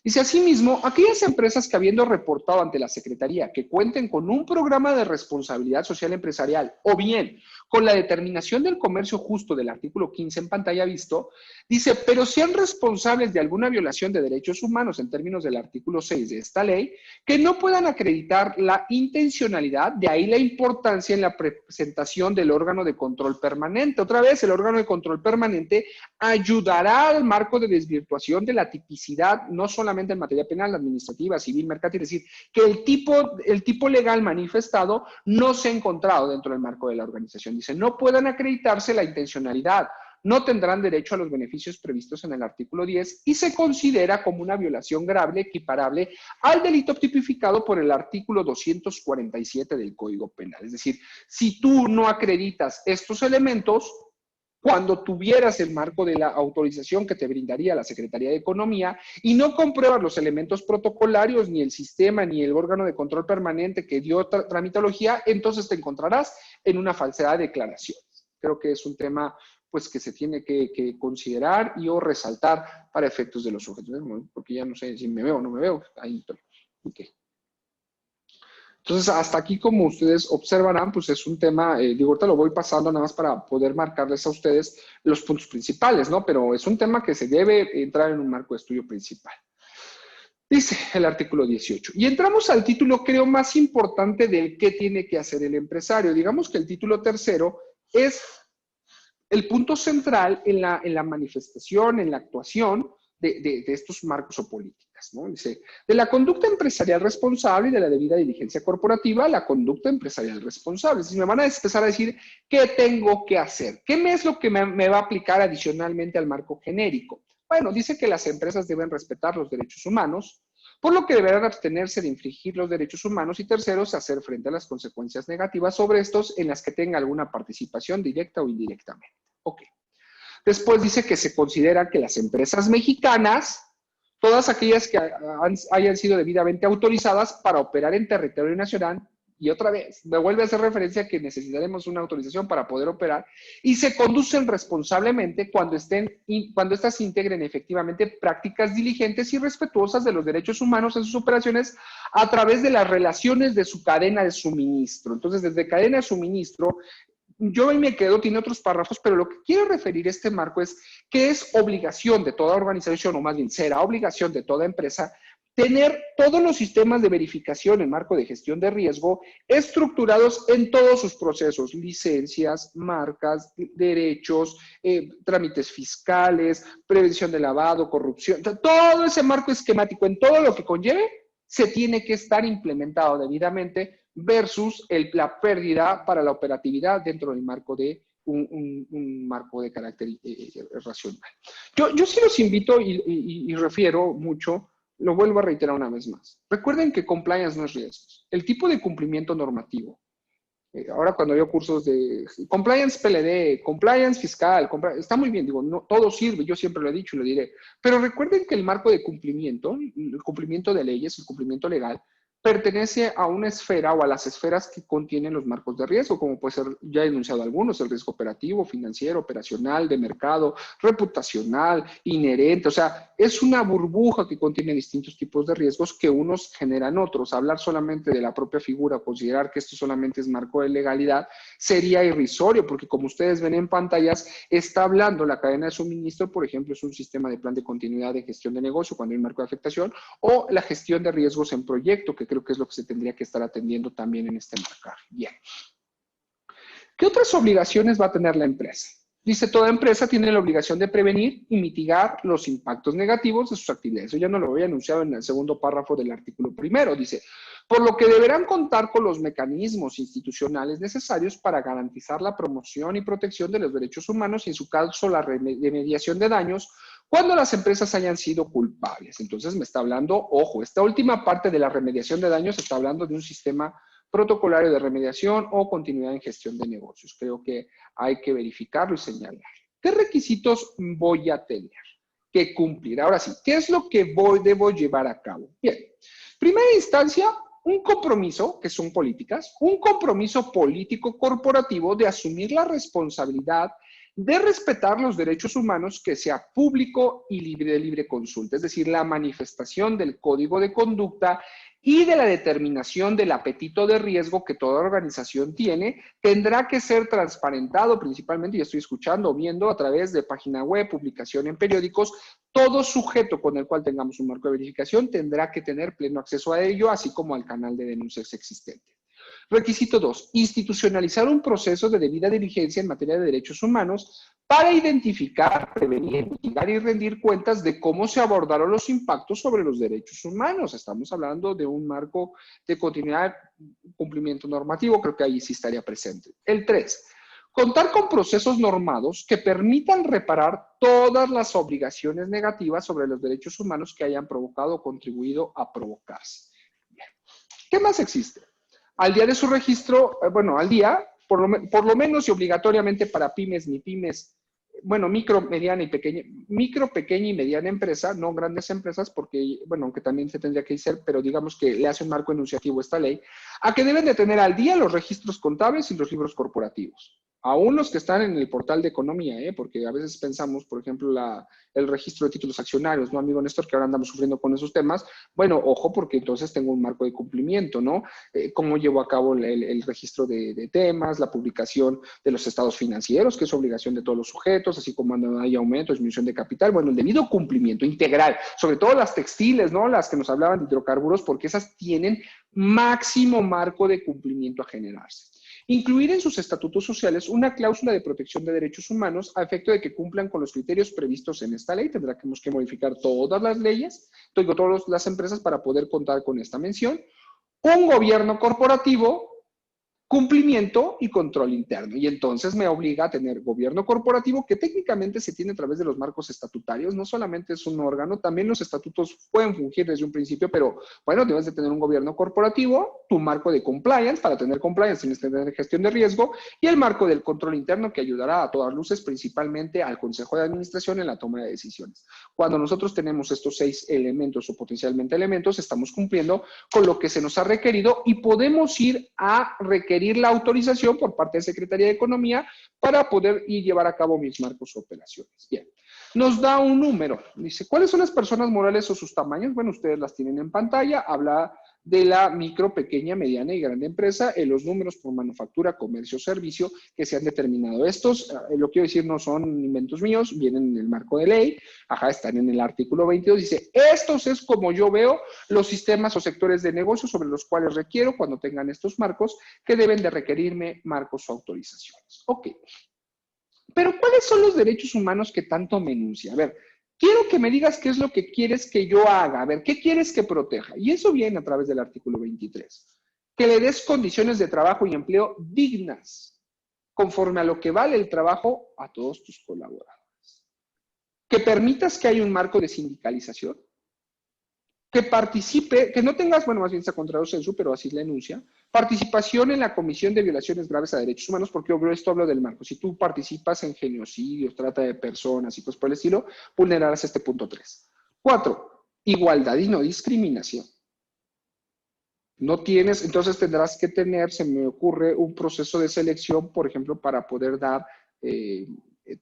Dice, asimismo, aquellas empresas que habiendo reportado ante la Secretaría que cuenten con un programa de responsabilidad social empresarial o bien con la determinación del comercio justo del artículo 15 en pantalla visto, dice, pero sean responsables de alguna violación de derechos humanos en términos del artículo 6 de esta ley, que no puedan acreditar la intencionalidad, de ahí la importancia en la presentación del órgano de control permanente. Otra vez, el órgano de control permanente ayudará al marco de desvirtuación de la tipicidad, no solamente en materia penal, administrativa, civil, mercantil, es decir, que el tipo legal manifestado no se ha encontrado dentro del marco de la organización. Dice, no puedan acreditarse la intencionalidad, no tendrán derecho a los beneficios previstos en el artículo 10 y se considera como una violación grave equiparable al delito tipificado por el artículo 247 del Código Penal. Es decir, si tú no acreditas estos elementos, cuando tuvieras el marco de la autorización que te brindaría la Secretaría de Economía y no compruebas los elementos protocolarios, ni el sistema, ni el órgano de control permanente que dio tramitología, entonces te encontrarás en una falsedad de declaraciones. Creo que es un tema pues que se tiene que considerar y o resaltar para efectos de los sujetos, porque ya no sé si me veo o no me veo. Ahí estoy. Okay. Entonces, hasta aquí, como ustedes observarán, pues es un tema, digo, ahorita lo voy pasando nada más para poder marcarles a ustedes los puntos principales, ¿no? Pero es un tema que se debe entrar en un marco de estudio principal. Dice el artículo 18. Y entramos al título, creo, más importante del qué tiene que hacer el empresario. Digamos que el título tercero es el punto central en la manifestación, en la actuación de estos marcos o políticas, ¿no? Dice, de la conducta empresarial responsable y de la debida diligencia corporativa, la conducta empresarial responsable. Si me van a empezar a decir, ¿qué tengo que hacer? ¿Qué es lo que me va a aplicar adicionalmente al marco genérico? Bueno, dice que las empresas deben respetar los derechos humanos, por lo que deberán abstenerse de infringir los derechos humanos y terceros, hacer frente a las consecuencias negativas sobre estos en las que tenga alguna participación directa o indirectamente. Ok. Después dice que se considera que las empresas mexicanas, todas aquellas que hayan sido debidamente autorizadas para operar en territorio nacional, y otra vez, me vuelve a hacer referencia a que necesitaremos una autorización para poder operar, y se conducen responsablemente cuando estas integren efectivamente prácticas diligentes y respetuosas de los derechos humanos en sus operaciones a través de las relaciones de su cadena de suministro. Entonces, desde cadena de suministro, yo ahí me quedo, tiene otros párrafos, pero lo que quiero referir este marco es que es obligación de toda organización, o más bien será obligación de toda empresa, tener todos los sistemas de verificación en marco de gestión de riesgo estructurados en todos sus procesos, licencias, marcas, derechos, trámites fiscales, prevención de lavado, corrupción, todo ese marco esquemático en todo lo que conlleve se tiene que estar implementado debidamente versus la pérdida para la operatividad dentro del marco de un marco de carácter racional. Yo sí los invito y refiero mucho, lo vuelvo a reiterar una vez más. Recuerden que compliance no es riesgos. El tipo de cumplimiento normativo. Ahora cuando yo cursos de compliance PLD, compliance fiscal, está muy bien, digo, no, todo sirve, yo siempre lo he dicho y lo diré. Pero recuerden que el marco de cumplimiento, el cumplimiento de leyes, el cumplimiento legal, pertenece a una esfera o a las esferas que contienen los marcos de riesgo, como puede ser, ya he enunciado algunos, el riesgo operativo, financiero, operacional, de mercado, reputacional, inherente, o sea, es una burbuja que contiene distintos tipos de riesgos que unos generan otros. Hablar solamente de la propia figura, considerar que esto solamente es marco de legalidad, sería irrisorio, porque como ustedes ven en pantallas, está hablando la cadena de suministro, por ejemplo, es un sistema de plan de continuidad de gestión de negocio cuando hay un marco de afectación, o la gestión de riesgos en proyecto, que creo que es lo que se tendría que estar atendiendo también en este marco. Bien. ¿Qué otras obligaciones va a tener la empresa? Dice, toda empresa tiene la obligación de prevenir y mitigar los impactos negativos de sus actividades. Eso ya no lo había anunciado en el segundo párrafo del artículo primero. Dice, por lo que deberán contar con los mecanismos institucionales necesarios para garantizar la promoción y protección de los derechos humanos y, en su caso, la remediación de daños cuando las empresas hayan sido culpables. Entonces me está hablando, ojo, esta última parte de la remediación de daños está hablando de un sistema protocolario de remediación o continuidad en gestión de negocios. Creo que hay que verificarlo y señalar. ¿Qué requisitos voy a tener que cumplir? Ahora sí, ¿qué es lo que debo llevar a cabo? Bien, primera instancia, un compromiso, que son políticas, un compromiso político corporativo de asumir la responsabilidad de respetar los derechos humanos, que sea público y libre de libre consulta, es decir, la manifestación del código de conducta y de la determinación del apetito de riesgo que toda organización tiene, tendrá que ser transparentado principalmente, y estoy escuchando o viendo a través de página web, publicación en periódicos. Todo sujeto con el cual tengamos un marco de verificación tendrá que tener pleno acceso a ello, así como al canal de denuncias existente. Requisito 2, institucionalizar un proceso de debida diligencia en materia de derechos humanos para identificar, prevenir, mitigar y rendir cuentas de cómo se abordaron los impactos sobre los derechos humanos. Estamos hablando de un marco de continuidad, cumplimiento normativo, creo que ahí sí estaría presente. El 3, contar con procesos normados que permitan reparar todas las obligaciones negativas sobre los derechos humanos que hayan provocado o contribuido a provocarse. Bien. ¿Qué más existe? Al día de su registro, al día, por lo menos y obligatoriamente para pymes, ni pymes, micro, pequeña y mediana empresa, no grandes empresas, porque, aunque también se tendría que hacer, pero digamos que le hace un marco enunciativo esta ley, a que deben de tener al día los registros contables y los libros corporativos. Aún los que están en el portal de economía, porque a veces pensamos, por ejemplo, el registro de títulos accionarios, ¿no, amigo Néstor? Que ahora andamos sufriendo con esos temas. Bueno, ojo, porque entonces tengo un marco de cumplimiento, ¿no? Cómo llevo a cabo el registro de temas, la publicación de los estados financieros, que es obligación de todos los sujetos, así como cuando hay aumento, disminución de capital. Bueno, el debido cumplimiento integral, sobre todo las textiles, ¿no? Las que nos hablaban de hidrocarburos, porque esas tienen máximo marco de cumplimiento a generarse. Incluir en sus estatutos sociales una cláusula de protección de derechos humanos a efecto de que cumplan con los criterios previstos en esta ley. Tendremos que modificar todas las leyes, todas las empresas para poder contar con esta mención. Un gobierno corporativo, cumplimiento y control interno. Y entonces me obliga a tener gobierno corporativo, que técnicamente se tiene a través de los marcos estatutarios. No solamente es un órgano, también los estatutos pueden fungir desde un principio, pero debes de tener un gobierno corporativo, tu marco de compliance. Para tener compliance tienes que tener gestión de riesgo, y el marco del control interno, que ayudará a todas luces principalmente al Consejo de Administración en la toma de decisiones. Cuando nosotros tenemos estos 6 elementos o potencialmente elementos, estamos cumpliendo con lo que se nos ha requerido y podemos ir a requerir la autorización por parte de Secretaría de Economía para poder llevar a cabo mis marcos o operaciones. Bien, nos da un número. Dice, ¿cuáles son las personas morales o sus tamaños? Bueno, ustedes las tienen en pantalla. Habla de la micro, pequeña, mediana y grande empresa, en los números por manufactura, comercio, servicio que se han determinado. Estos, lo quiero decir, no son inventos míos, vienen en el marco de ley, están en el artículo 22, dice, estos es como yo veo los sistemas o sectores de negocio sobre los cuales requiero, cuando tengan estos marcos, que deben de requerirme marcos o autorizaciones. Ok. Pero, ¿cuáles son los derechos humanos que tanto me enuncia? A ver, quiero que me digas qué es lo que quieres que yo haga. A ver, ¿qué quieres que proteja? Y eso viene a través del artículo 23. Que le des condiciones de trabajo y empleo dignas, conforme a lo que vale el trabajo a todos tus colaboradores. Que permitas que haya un marco de sindicalización. Que participe, que no tengas, más bien está contra censo, pero así la enuncia, participación en la comisión de violaciones graves a derechos humanos, porque esto hablo del marco. Si tú participas en genocidios, trata de personas y cosas por el estilo, vulnerarás este punto 3. 4, igualdad y no discriminación. No tienes, entonces tendrás que tener, se me ocurre, un proceso de selección, por ejemplo, para poder dar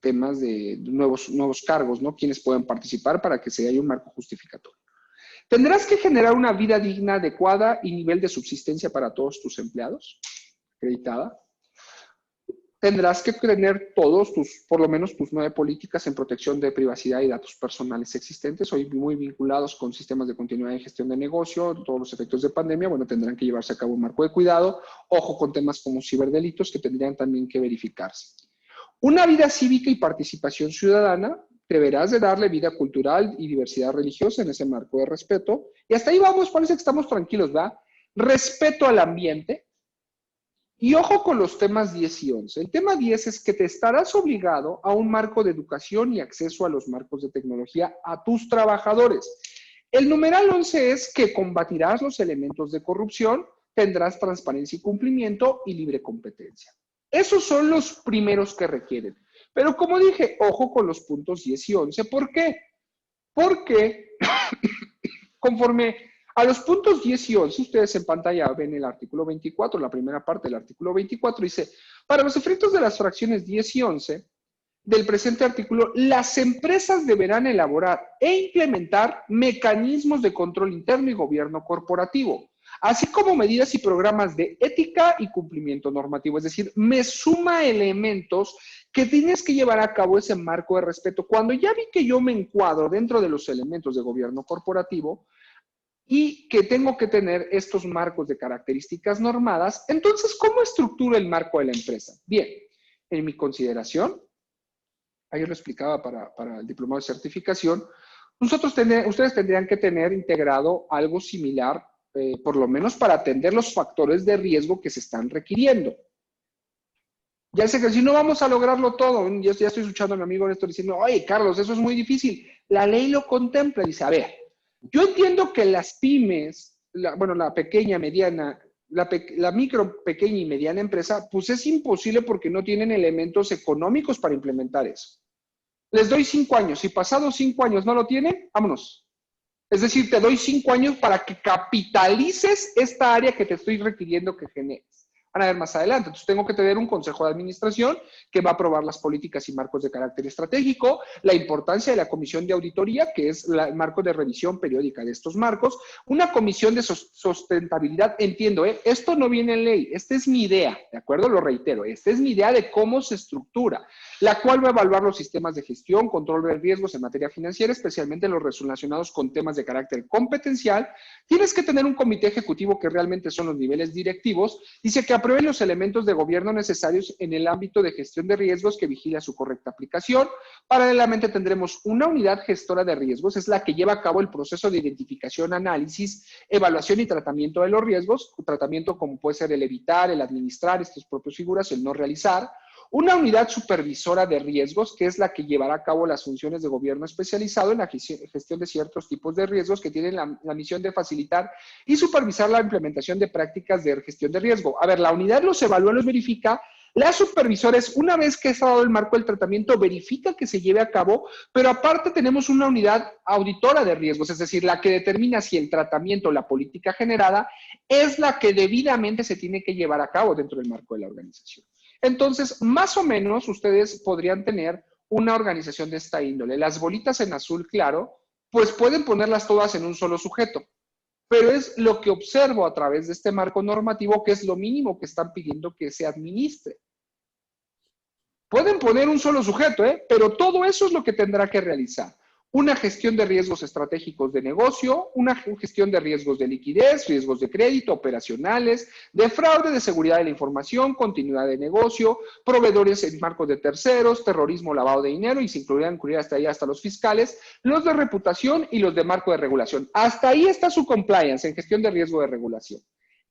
temas de nuevos cargos, ¿no? Quienes pueden participar para que se haya un marco justificatorio. Tendrás que generar una vida digna, adecuada y nivel de subsistencia para todos tus empleados, acreditada. Tendrás que tener por lo menos tus 9 políticas en protección de privacidad y datos personales existentes, hoy muy vinculados con sistemas de continuidad y gestión de negocio, todos los efectos de pandemia. Tendrán que llevarse a cabo un marco de cuidado. Ojo con temas como ciberdelitos que tendrían también que verificarse. Una vida cívica y participación ciudadana. Deberás de darle vida cultural y diversidad religiosa en ese marco de respeto. Y hasta ahí vamos, parece que estamos tranquilos, ¿verdad? Respeto al ambiente. Y ojo con los temas 10 y 11. El tema 10 es que te estarás obligado a un marco de educación y acceso a los marcos de tecnología a tus trabajadores. El numeral 11 es que combatirás los elementos de corrupción, tendrás transparencia y cumplimiento y libre competencia. Esos son los primeros que requieren. Pero como dije, ojo con los puntos 10 y 11. ¿Por qué? Porque conforme a los puntos 10 y 11, ustedes en pantalla ven el artículo 24, la primera parte del artículo 24, dice, para los efectos de las fracciones 10 y 11, del presente artículo, las empresas deberán elaborar e implementar mecanismos de control interno y gobierno corporativo, así como medidas y programas de ética y cumplimiento normativo. Es decir, me suma elementos que tienes que llevar a cabo ese marco de respeto. Cuando ya vi que yo me encuadro dentro de los elementos de gobierno corporativo y que tengo que tener estos marcos de características normadas, entonces, ¿cómo estructura el marco de la empresa? Bien, en mi consideración, ayer lo explicaba para el diplomado de certificación, ustedes tendrían que tener integrado algo similar, por lo menos para atender los factores de riesgo que se están requiriendo. Ya sé que si no vamos a lograrlo todo, ya estoy escuchando a mi amigo Néstor diciendo, oye, Carlos, eso es muy difícil. La ley lo contempla. Dice, a ver, yo entiendo que las pymes, la pequeña, mediana, la micro, pequeña y mediana empresa, pues es imposible porque no tienen elementos económicos para implementar eso. Les doy 5 años. Si pasados 5 años no lo tienen, vámonos. Es decir, te doy 5 años para que capitalices esta área que te estoy requiriendo que generes. Van a ver más adelante. Entonces, tengo que tener un consejo de administración que va a aprobar las políticas y marcos de carácter estratégico, la importancia de la comisión de auditoría, que es el marco de revisión periódica de estos marcos, una comisión de sustentabilidad. Entiendo, esto no viene en ley, esta es mi idea, ¿de acuerdo? Lo reitero, esta es mi idea de cómo se estructura, la cual va a evaluar los sistemas de gestión, control de riesgos en materia financiera, especialmente los relacionados con temas de carácter competencial. Tienes que tener un comité ejecutivo que realmente son los niveles directivos. Dice que aprueben los elementos de gobierno necesarios en el ámbito de gestión de riesgos que vigila su correcta aplicación. Paralelamente tendremos una unidad gestora de riesgos, es la que lleva a cabo el proceso de identificación, análisis, evaluación y tratamiento de los riesgos, tratamiento como puede ser el evitar, el administrar estas propias figuras, el no realizar. Una unidad supervisora de riesgos, que es la que llevará a cabo las funciones de gobierno especializado en la gestión de ciertos tipos de riesgos que tienen la misión de facilitar y supervisar la implementación de prácticas de gestión de riesgo. A ver, la unidad los evalúa, los verifica. La supervisora es, una vez que está dado el marco del tratamiento, verifica que se lleve a cabo, pero aparte tenemos una unidad auditora de riesgos, es decir, la que determina si el tratamiento o la política generada es la que debidamente se tiene que llevar a cabo dentro del marco de la organización. Entonces, más o menos, ustedes podrían tener una organización de esta índole. Las bolitas en azul claro, pues pueden ponerlas todas en un solo sujeto, pero es lo que observo a través de este marco normativo que es lo mínimo que están pidiendo que se administre. Pueden poner un solo sujeto, pero todo eso es lo que tendrá que realizar. Una gestión de riesgos estratégicos de negocio, una gestión de riesgos de liquidez, riesgos de crédito, operacionales, de fraude, de seguridad de la información, continuidad de negocio, proveedores en marcos de terceros, terrorismo, lavado de dinero, y se incluirán hasta ahí hasta los fiscales, los de reputación y los de marco de regulación. Hasta ahí está su compliance en gestión de riesgo de regulación.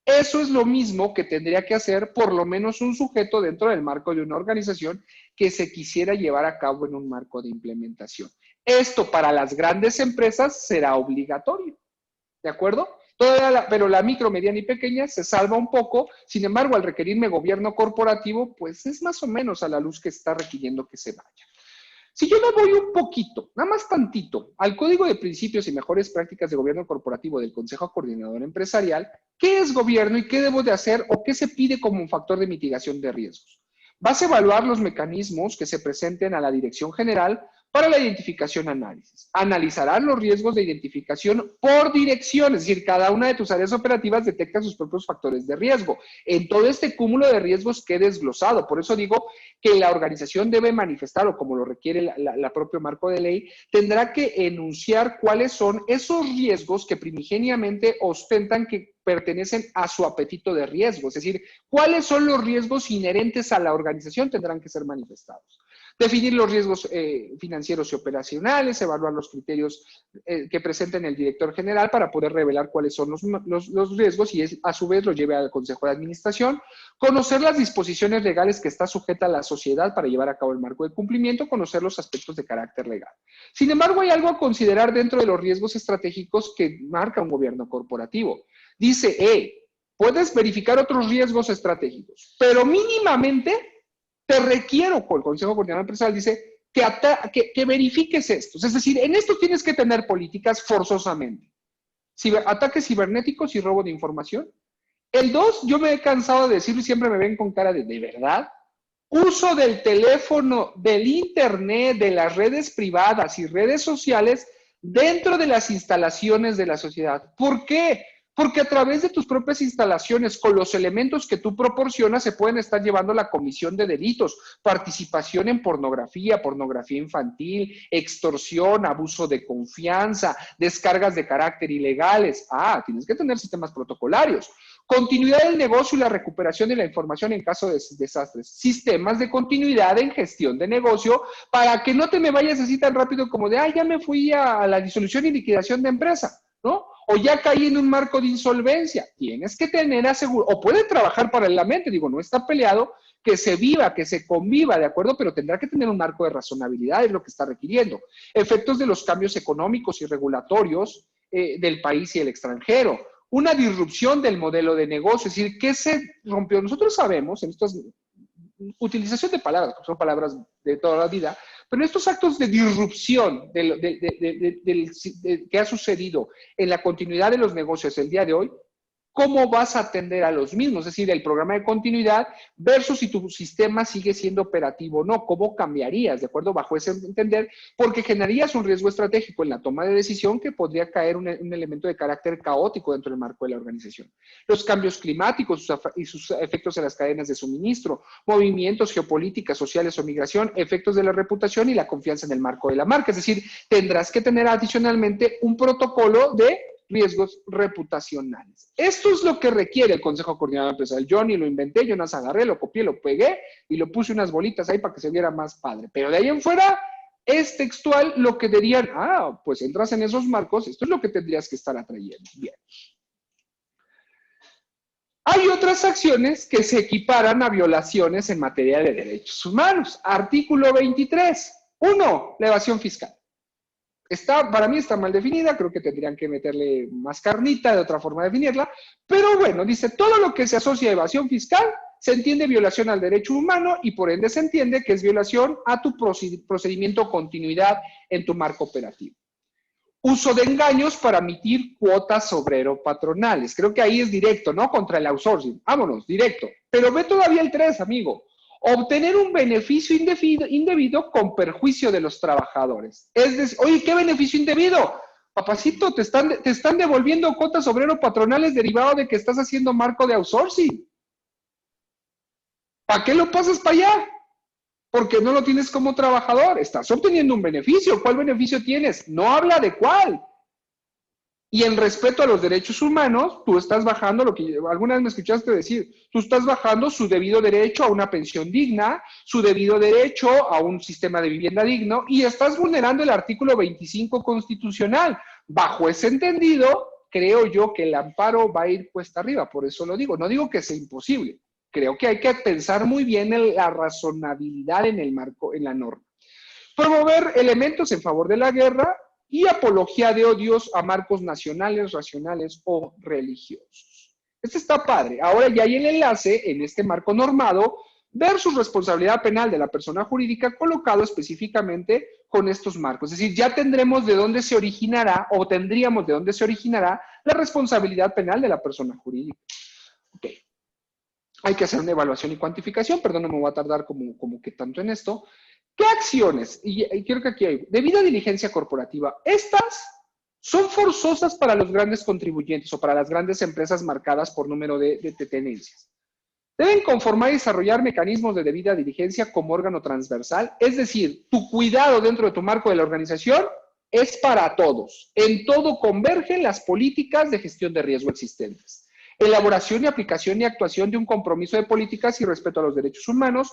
Eso es lo mismo que tendría que hacer por lo menos un sujeto dentro del marco de una organización que se quisiera llevar a cabo en un marco de implementación. Esto para las grandes empresas será obligatorio, ¿de acuerdo? Pero la micro, mediana y pequeña se salva un poco. Sin embargo, al requerirme gobierno corporativo, pues es más o menos a la luz que está requiriendo que se vaya. Si yo me voy un poquito, nada más tantito, al Código de Principios y Mejores Prácticas de Gobierno Corporativo del Consejo Coordinador Empresarial, ¿qué es gobierno y qué debo de hacer o qué se pide como un factor de mitigación de riesgos? Vas a evaluar los mecanismos que se presenten a la Dirección General para la identificación y análisis. Analizarán los riesgos de identificación por dirección, es decir, cada una de tus áreas operativas detecta sus propios factores de riesgo. En todo este cúmulo de riesgos quede desglosado. Por eso digo que la organización debe manifestar, o como lo requiere la propio marco de ley, tendrá que enunciar cuáles son esos riesgos que primigeniamente ostentan que pertenecen a su apetito de riesgo. Es decir, cuáles son los riesgos inherentes a la organización tendrán que ser manifestados. Definir los riesgos financieros y operacionales, evaluar los criterios que presenten el director general para poder revelar cuáles son los riesgos y a su vez lo lleve al Consejo de Administración. Conocer las disposiciones legales que está sujeta la sociedad para llevar a cabo el marco de cumplimiento, conocer los aspectos de carácter legal. Sin embargo, hay algo a considerar dentro de los riesgos estratégicos que marca un gobierno corporativo. Dice, puedes verificar otros riesgos estratégicos, pero mínimamente te requiero, por el Consejo Coordinador Empresarial, dice que verifiques estos. Es decir, en esto tienes que tener políticas forzosamente. Ataques cibernéticos y robo de información. El 2, yo me he cansado de decirlo y siempre me ven con cara de verdad. Uso del teléfono, del internet, de las redes privadas y redes sociales dentro de las instalaciones de la sociedad. ¿Por qué? Porque a través de tus propias instalaciones, con los elementos que tú proporcionas, se pueden estar llevando la comisión de delitos, participación en pornografía, pornografía infantil, extorsión, abuso de confianza, descargas de carácter ilegales. Tienes que tener sistemas protocolarios. Continuidad del negocio y la recuperación de la información en caso de desastres. Sistemas de continuidad en gestión de negocio para que no te me vayas así tan rápido como de, ya me fui a la disolución y liquidación de empresa, ¿no? O ya caí en un marco de insolvencia. Tienes que tener asegurado, o puede trabajar paralelamente, digo, no está peleado, que se viva, que se conviva, ¿de acuerdo? Pero tendrá que tener un marco de razonabilidad, es lo que está requiriendo. Efectos de los cambios económicos y regulatorios del país y el extranjero. Una disrupción del modelo de negocio, es decir, ¿qué se rompió? Nosotros sabemos, en estas utilización de palabras, que son palabras de toda la vida, pero en estos actos de disrupción que ha sucedido en la continuidad de los negocios el día de hoy, ¿cómo vas a atender a los mismos? Es decir, el programa de continuidad versus si tu sistema sigue siendo operativo o no. ¿Cómo cambiarías? ¿De acuerdo? Bajo ese entender, porque generarías un riesgo estratégico en la toma de decisión que podría caer un elemento de carácter caótico dentro del marco de la organización. Los cambios climáticos y sus efectos en las cadenas de suministro, movimientos geopolíticas, sociales o migración, efectos de la reputación y la confianza en el marco de la marca. Es decir, tendrás que tener adicionalmente un protocolo de riesgos reputacionales. Esto es lo que requiere el Consejo Coordinador Empresarial. Yo ni lo inventé, yo nos agarré, lo copié, lo pegué y lo puse unas bolitas ahí para que se viera más padre. Pero de ahí en fuera es textual lo que dirían, pues entras en esos marcos, esto es lo que tendrías que estar atrayendo. Bien. Hay otras acciones que se equiparan a violaciones en materia de derechos humanos. Artículo 23. 1. La evasión fiscal. Para mí está mal definida, creo que tendrían que meterle más carnita de otra forma de definirla, pero bueno, dice, todo lo que se asocia a evasión fiscal se entiende violación al derecho humano y por ende se entiende que es violación a tu procedimiento o continuidad en tu marco operativo. Uso de engaños para emitir cuotas obrero-patronales. Creo que ahí es directo, ¿no? Contra el outsourcing. Vámonos, directo. Pero ve todavía el 3, amigo. Obtener un beneficio indebido con perjuicio de los trabajadores. Es decir, oye, ¿qué beneficio indebido? Papacito, te están devolviendo cuotas obrero-patronales derivado de que estás haciendo marco de outsourcing. ¿Para qué lo pasas para allá? Porque no lo tienes como trabajador. Estás obteniendo un beneficio. ¿Cuál beneficio tienes? No habla de cuál. Y en respeto a los derechos humanos, tú estás bajando lo que alguna vez me escuchaste decir, tú estás bajando su debido derecho a una pensión digna, su debido derecho a un sistema de vivienda digno, y estás vulnerando el artículo 25 constitucional. Bajo ese entendido, creo yo que el amparo va a ir cuesta arriba, por eso lo digo. No digo que sea imposible, creo que hay que pensar muy bien en la razonabilidad en el marco, en la norma. Promover elementos en favor de la guerra y apología de odios a marcos nacionales, racionales o religiosos. Este está padre. Ahora ya hay el enlace en este marco normado versus responsabilidad penal de la persona jurídica colocado específicamente con estos marcos. Es decir, ya tendremos de dónde se originará o tendríamos de dónde se originará la responsabilidad penal de la persona jurídica. Ok. Hay que hacer una evaluación y cuantificación, perdón, no me voy a tardar como que tanto en esto. ¿Qué acciones? Y quiero que aquí hay, debida diligencia corporativa, estas son forzosas para los grandes contribuyentes o para las grandes empresas marcadas por número de tenencias. Deben conformar y desarrollar mecanismos de debida diligencia como órgano transversal, es decir, tu cuidado dentro de tu marco de la organización es para todos. En todo convergen las políticas de gestión de riesgo existentes. Elaboración y aplicación y actuación de un compromiso de políticas y respeto a los derechos humanos.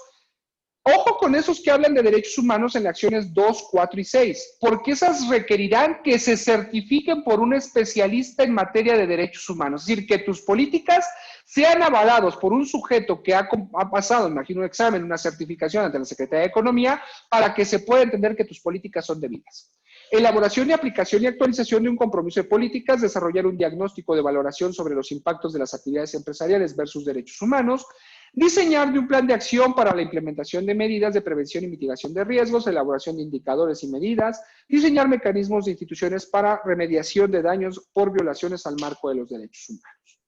Ojo con esos que hablan de derechos humanos en acciones 2, 4 y 6, porque esas requerirán que se certifiquen por un especialista en materia de derechos humanos. Es decir, que tus políticas sean avalados por un sujeto que ha pasado, imagino, un examen, una certificación ante la Secretaría de Economía, para que se pueda entender que tus políticas son debidas. Elaboración y aplicación y actualización de un compromiso de políticas, desarrollar un diagnóstico de valoración sobre los impactos de las actividades empresariales versus derechos humanos, diseñar de un plan de acción para la implementación de medidas de prevención y mitigación de riesgos, elaboración de indicadores y medidas, diseñar mecanismos de instituciones para remediación de daños por violaciones al marco de los derechos humanos.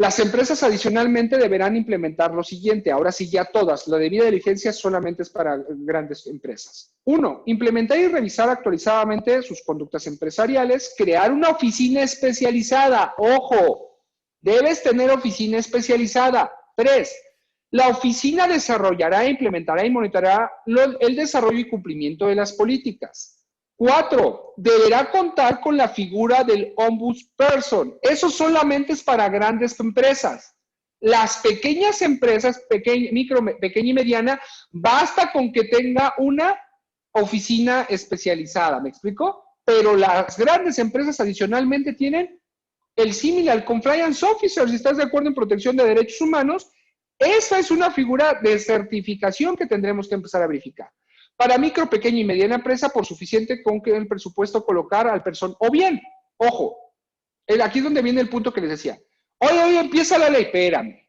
Las empresas adicionalmente deberán implementar lo siguiente, ahora sí ya todas, la debida diligencia solamente es para grandes empresas. 1. Implementar y revisar actualizadamente sus conductas empresariales, crear una oficina especializada, ojo, debes tener oficina especializada. 3. La oficina desarrollará, implementará y monitoreará el desarrollo y cumplimiento de las políticas. 4. Deberá contar con la figura del ombudsperson. Eso solamente es para grandes empresas. Las pequeñas empresas, pequeña y mediana, basta con que tenga una oficina especializada, ¿me explico? Pero las grandes empresas adicionalmente tienen el símil al compliance officer, si estás de acuerdo en protección de derechos humanos. Esa es una figura de certificación que tendremos que empezar a verificar. Para micro, pequeña y mediana empresa, por suficiente con que el presupuesto colocar al personal. O bien, ojo, aquí es donde viene el punto que les decía. Oye, empieza la ley, espérame.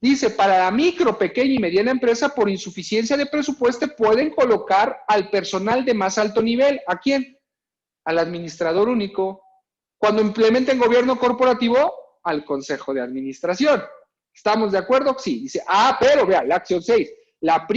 Dice, para la micro, pequeña y mediana empresa, por insuficiencia de presupuesto, pueden colocar al personal de más alto nivel. ¿A quién? Al administrador único. Cuando implementen gobierno corporativo, al consejo de administración. ¿Estamos de acuerdo? Sí. Dice, pero vea, la acción 6. La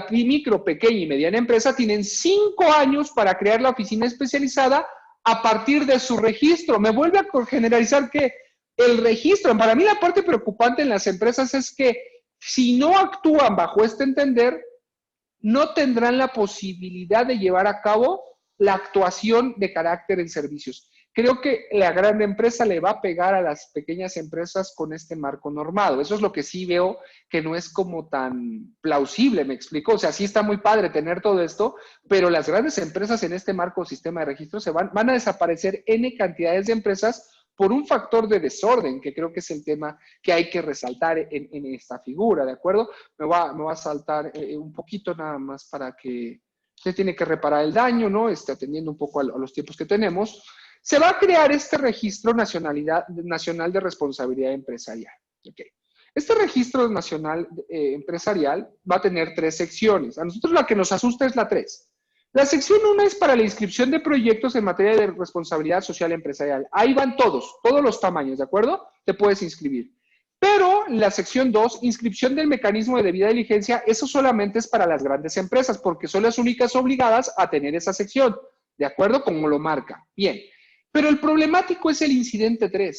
micro, pequeña y mediana empresa tienen 5 años para crear la oficina especializada a partir de su registro. Me vuelve a generalizar que el registro, para mí la parte preocupante en las empresas es que si no actúan bajo este entender, no tendrán la posibilidad de llevar a cabo la actuación de carácter en servicios. Creo que la gran empresa le va a pegar a las pequeñas empresas con este marco normado. Eso es lo que sí veo que no es como tan plausible, ¿me explico? O sea, sí está muy padre tener todo esto, pero las grandes empresas en este marco sistema de registro van a desaparecer N cantidades de empresas por un factor de desorden, que creo que es el tema que hay que resaltar en esta figura, ¿de acuerdo? Me va a saltar un poquito nada más para que se tiene que reparar el daño, ¿no? Atendiendo un poco a los tiempos que tenemos. Se va a crear este registro nacional de responsabilidad empresarial. Okay. Este registro nacional empresarial va a tener 3 secciones. A nosotros la que nos asusta es la 3. La sección 1 es para la inscripción de proyectos en materia de responsabilidad social empresarial. Ahí van todos los tamaños, ¿de acuerdo? Te puedes inscribir. Pero la sección 2, inscripción del mecanismo de debida diligencia, eso solamente es para las grandes empresas, porque son las únicas obligadas a tener esa sección, ¿de acuerdo? Como lo marca. Bien. Pero el problemático es el incidente 3.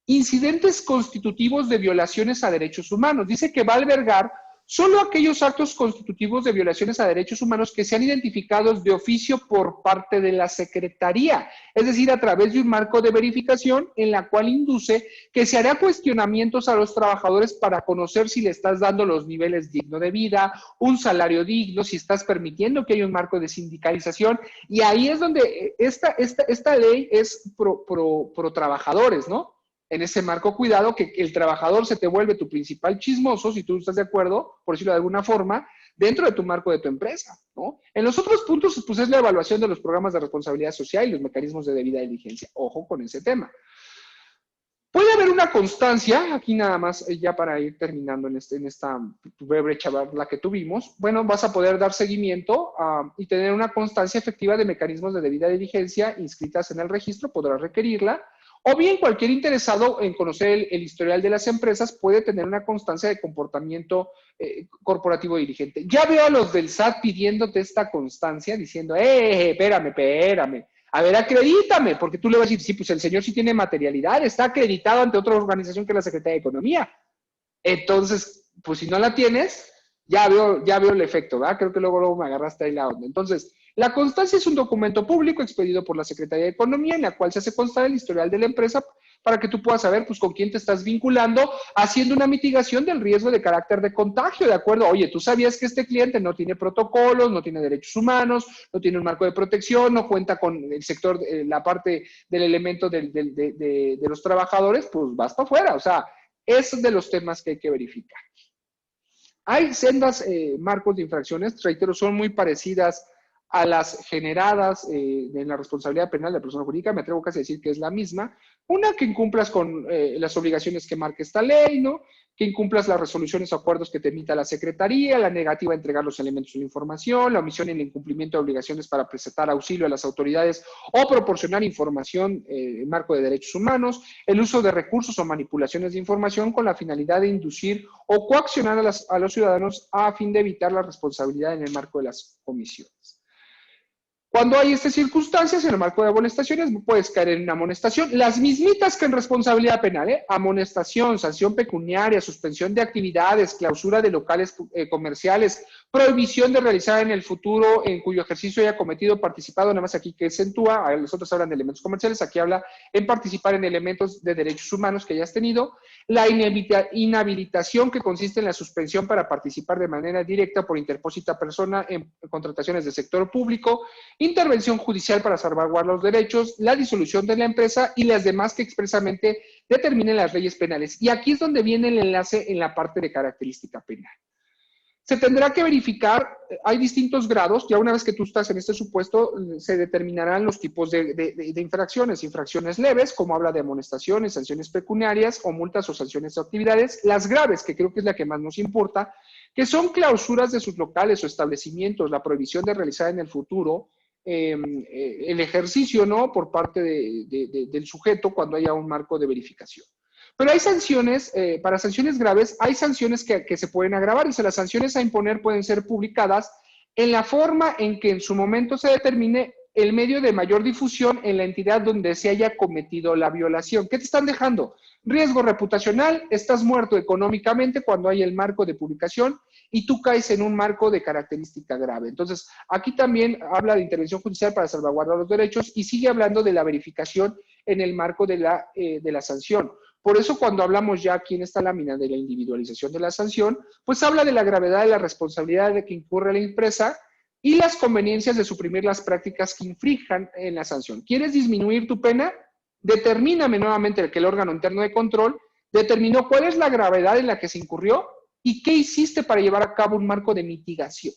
Incidentes constitutivos de violaciones a derechos humanos. Dice que va a albergar solo aquellos actos constitutivos de violaciones a derechos humanos que sean identificados de oficio por parte de la Secretaría, es decir, a través de un marco de verificación en la cual induce que se hará cuestionamientos a los trabajadores para conocer si le estás dando los niveles dignos de vida, un salario digno, si estás permitiendo que haya un marco de sindicalización, y ahí es donde esta ley es pro trabajadores, ¿no? En ese marco, cuidado, que el trabajador se te vuelve tu principal chismoso, si tú estás de acuerdo, por decirlo de alguna forma, dentro de tu marco de tu empresa, ¿no? En los otros puntos, pues es la evaluación de los programas de responsabilidad social y los mecanismos de debida diligencia. Ojo con ese tema. Puede haber una constancia, aquí nada más, ya para ir terminando en esta breve charla que tuvimos, bueno, vas a poder dar seguimiento y tener una constancia efectiva de mecanismos de debida diligencia inscritas en el registro, podrás requerirla. O bien cualquier interesado en conocer el historial de las empresas puede tener una constancia de comportamiento corporativo dirigente. Ya veo a los del SAT pidiéndote esta constancia, diciendo, espérame. A ver, acredítame, porque tú le vas a decir, sí, pues el señor sí tiene materialidad, está acreditado ante otra organización que la Secretaría de Economía. Entonces, pues si no la tienes, ya veo el efecto, ¿verdad? Creo que luego me agarraste ahí la onda. Entonces, la constancia es un documento público expedido por la Secretaría de Economía en la cual se hace constar el historial de la empresa para que tú puedas saber pues con quién te estás vinculando, haciendo una mitigación del riesgo de carácter de contagio, ¿de acuerdo? Oye, ¿tú sabías que este cliente no tiene protocolos, no tiene derechos humanos, no tiene un marco de protección, no cuenta con el sector, la parte del elemento de los trabajadores? Pues vas para afuera, o sea, es de los temas que hay que verificar. Hay sendas marcos de infracciones, reitero, son muy parecidas a las generadas en la responsabilidad penal de la persona jurídica, me atrevo casi a decir que es la misma. Una, que incumplas con las obligaciones que marca esta ley, ¿no? Que incumplas las resoluciones o acuerdos que te emita la Secretaría, la negativa a entregar los elementos de la información, la omisión y el incumplimiento de obligaciones para presentar auxilio a las autoridades o proporcionar información en marco de derechos humanos, el uso de recursos o manipulaciones de información con la finalidad de inducir o coaccionar a los ciudadanos a fin de evitar la responsabilidad en el marco de las comisiones. Cuando hay estas circunstancias, en el marco de amonestaciones, puedes caer en una amonestación, las mismitas que en responsabilidad penal, amonestación, sanción pecuniaria, suspensión de actividades, clausura de locales comerciales, prohibición de realizar en el futuro en cuyo ejercicio haya cometido o participado, nada más aquí que acentúa, los otros hablan de elementos comerciales, aquí habla en participar en elementos de derechos humanos que hayas tenido, la inhabilitación que consiste en la suspensión para participar de manera directa por interpósita persona en contrataciones del sector público, intervención judicial para salvaguardar los derechos, la disolución de la empresa y las demás que expresamente determinen las leyes penales. Y aquí es donde viene el enlace en la parte de característica penal. Se tendrá que verificar, hay distintos grados, ya una vez que tú estás en este supuesto, se determinarán los tipos de infracciones, infracciones leves, como habla de amonestaciones, sanciones pecuniarias o multas o sanciones de actividades, las graves, que creo que es la que más nos importa, que son clausuras de sus locales o establecimientos, la prohibición de realizar en el futuro el ejercicio, ¿no?, por parte del sujeto cuando haya un marco de verificación. Pero hay sanciones, para sanciones graves, hay sanciones que se pueden agravar y las sanciones a imponer pueden ser publicadas en la forma en que en su momento se determine el medio de mayor difusión en la entidad donde se haya cometido la violación. ¿Qué te están dejando? Riesgo reputacional, estás muerto económicamente cuando hay el marco de publicación y tú caes en un marco de característica grave. Entonces, aquí también habla de intervención judicial para salvaguardar los derechos y sigue hablando de la verificación en el marco de la sanción. Por eso cuando hablamos ya aquí en esta lámina de la individualización de la sanción, pues habla de la gravedad de la responsabilidad de que incurre la empresa y las conveniencias de suprimir las prácticas que infrinjan en la sanción. ¿Quieres disminuir tu pena? Determíname nuevamente que el órgano interno de control determinó cuál es la gravedad en la que se incurrió y qué hiciste para llevar a cabo un marco de mitigación.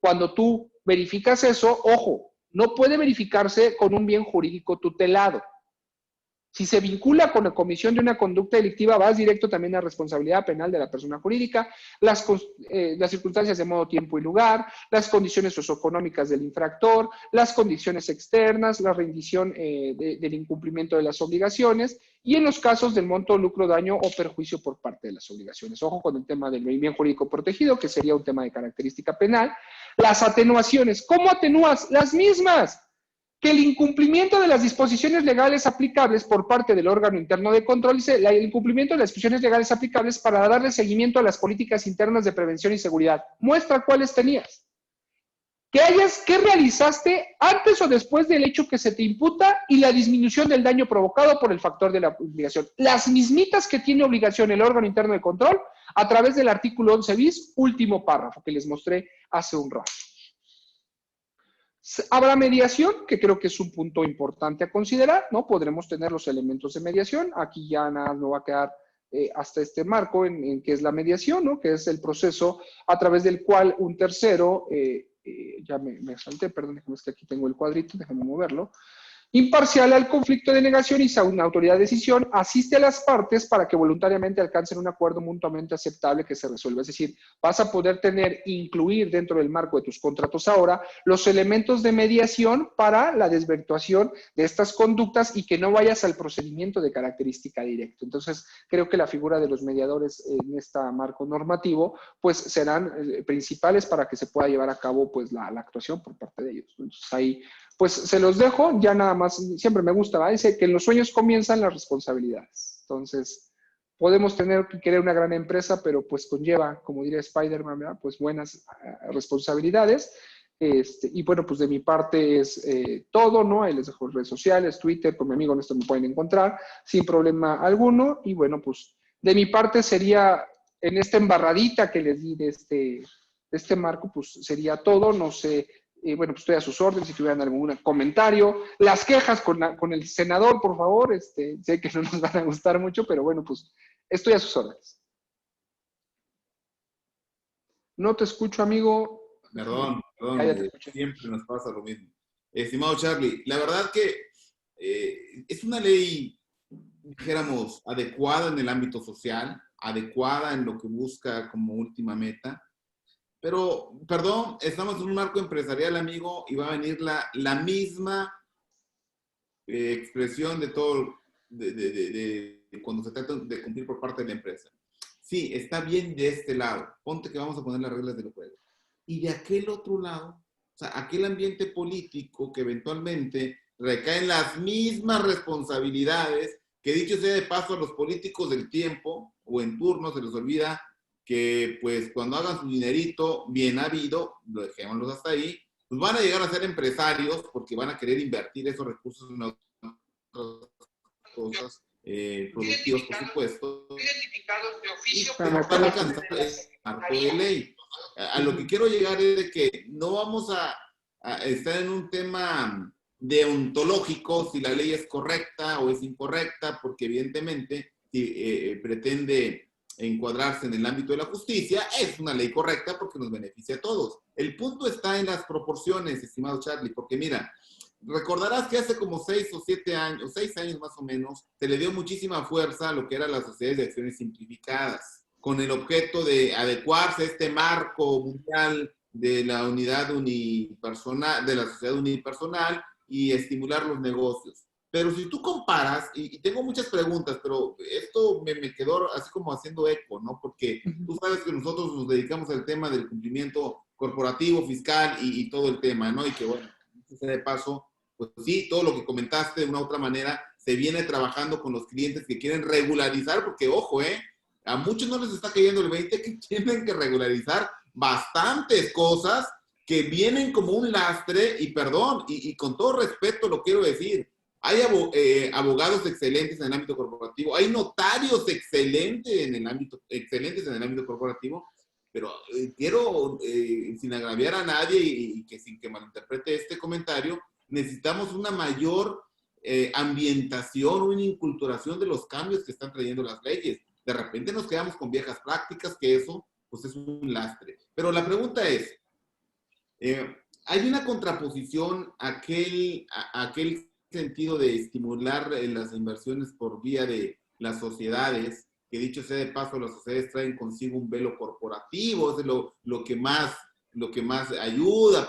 Cuando tú verificas eso, ojo, no puede verificarse con un bien jurídico tutelado. Si se vincula con la comisión de una conducta delictiva, vas directo también a responsabilidad penal de la persona jurídica, las circunstancias de modo, tiempo y lugar, las condiciones socioeconómicas del infractor, las condiciones externas, la rendición del incumplimiento de las obligaciones y en los casos del monto, lucro, daño o perjuicio por parte de las obligaciones. Ojo con el tema del bien jurídico protegido, que sería un tema de característica penal. Las atenuaciones, ¿cómo atenúas? Las mismas. Que el incumplimiento de las disposiciones legales aplicables por parte del órgano interno de control, el incumplimiento de las disposiciones legales aplicables para darle seguimiento a las políticas internas de prevención y seguridad. Muestra cuáles tenías. ¿Qué realizaste antes o después del hecho que se te imputa y la disminución del daño provocado por el factor de la obligación? Las mismitas que tiene obligación el órgano interno de control a través del artículo 11 bis, último párrafo que les mostré hace un rato. Habrá mediación, que creo que es un punto importante a considerar, ¿no? Podremos tener los elementos de mediación. Aquí ya nada no va a quedar hasta este marco en que es la mediación, ¿no? Que es el proceso a través del cual un tercero, ya me salté, perdón, déjame, es que aquí tengo el cuadrito, déjame moverlo. Imparcial al conflicto de negación y una autoridad de decisión asiste a las partes para que voluntariamente alcancen un acuerdo mutuamente aceptable que se resuelva. Es decir, vas a poder incluir dentro del marco de tus contratos ahora los elementos de mediación para la desvirtuación de estas conductas y que no vayas al procedimiento de característica directa. Entonces, creo que la figura de los mediadores en este marco normativo, pues serán principales para que se pueda llevar a cabo pues la actuación por parte de ellos. Entonces, ahí pues se los dejo, ya nada más, siempre me gusta, ¿verdad? Dice que en los sueños comienzan las responsabilidades. Entonces, podemos tener que querer una gran empresa, pero pues conlleva, como diría Spider-Man, ¿verdad? Pues buenas responsabilidades. Y bueno, pues de mi parte es todo, ¿no? Ahí les dejo redes sociales, Twitter, con mi amigo en esto me pueden encontrar sin problema alguno. Y bueno, pues de mi parte sería, en esta embarradita que les di de este marco, pues sería todo, no sé. Bueno, pues estoy a sus órdenes si tuvieran algún comentario. Las quejas con el senador, por favor. Sé que no nos van a gustar mucho, pero bueno, pues estoy a sus órdenes. No te escucho, amigo. Perdón. Perdón, Ya te escuché. siempre nos pasa lo mismo. Estimado Charlie, la verdad que es una ley, dijéramos, adecuada en el ámbito social, adecuada en lo que busca como última meta, pero, perdón, estamos en un marco empresarial, amigo, y va a venir la misma expresión de todo, de cuando se trata de cumplir por parte de la empresa. Sí, está bien de este lado, ponte que vamos a poner las reglas del juego. Y de aquel otro lado, o sea, aquel ambiente político que eventualmente recaen las mismas responsabilidades, que dicho sea de paso a los políticos del tiempo o en turno se les olvida que pues cuando hagan su dinerito bien habido, lo dejémoslos hasta ahí, pues van a llegar a ser empresarios porque van a querer invertir esos recursos en otras cosas productivas, por supuesto, y van a alcanzar el marco de ley. A lo que quiero llegar es de que no vamos a estar en un tema deontológico si la ley es correcta o es incorrecta, porque evidentemente si pretende encuadrarse en el ámbito de la justicia, es una ley correcta porque nos beneficia a todos. El punto está en las proporciones, estimado Charlie, porque mira, recordarás que hace como 6 o 7 años, 6 años más o menos, se le dio muchísima fuerza a lo que eran las sociedades de acciones simplificadas, con el objeto de adecuarse a este marco mundial de la unidad unipersonal, de la sociedad unipersonal y estimular los negocios. Pero si tú comparas, y tengo muchas preguntas, pero esto me quedó así como haciendo eco, ¿no? Porque tú sabes que nosotros nos dedicamos al tema del cumplimiento corporativo, fiscal y todo el tema, ¿no? Y que, bueno, de paso, pues sí, todo lo que comentaste de una u otra manera, se viene trabajando con los clientes que quieren regularizar, porque, ojo, a muchos no les está cayendo el 20 que tienen que regularizar bastantes cosas que vienen como un lastre, y perdón, y con todo respeto lo quiero decir, hay abogados excelentes en el ámbito corporativo, hay notarios excelentes en el ámbito corporativo, pero quiero, sin agraviar a nadie y que sin que malinterprete este comentario, necesitamos una mayor ambientación, una inculturación de los cambios que están trayendo las leyes. De repente nos quedamos con viejas prácticas, que eso pues es un lastre. Pero la pregunta es, ¿hay una contraposición a aquel sentido de estimular las inversiones por vía de las sociedades, que dicho sea de paso, las sociedades traen consigo un velo corporativo, es lo que más ayuda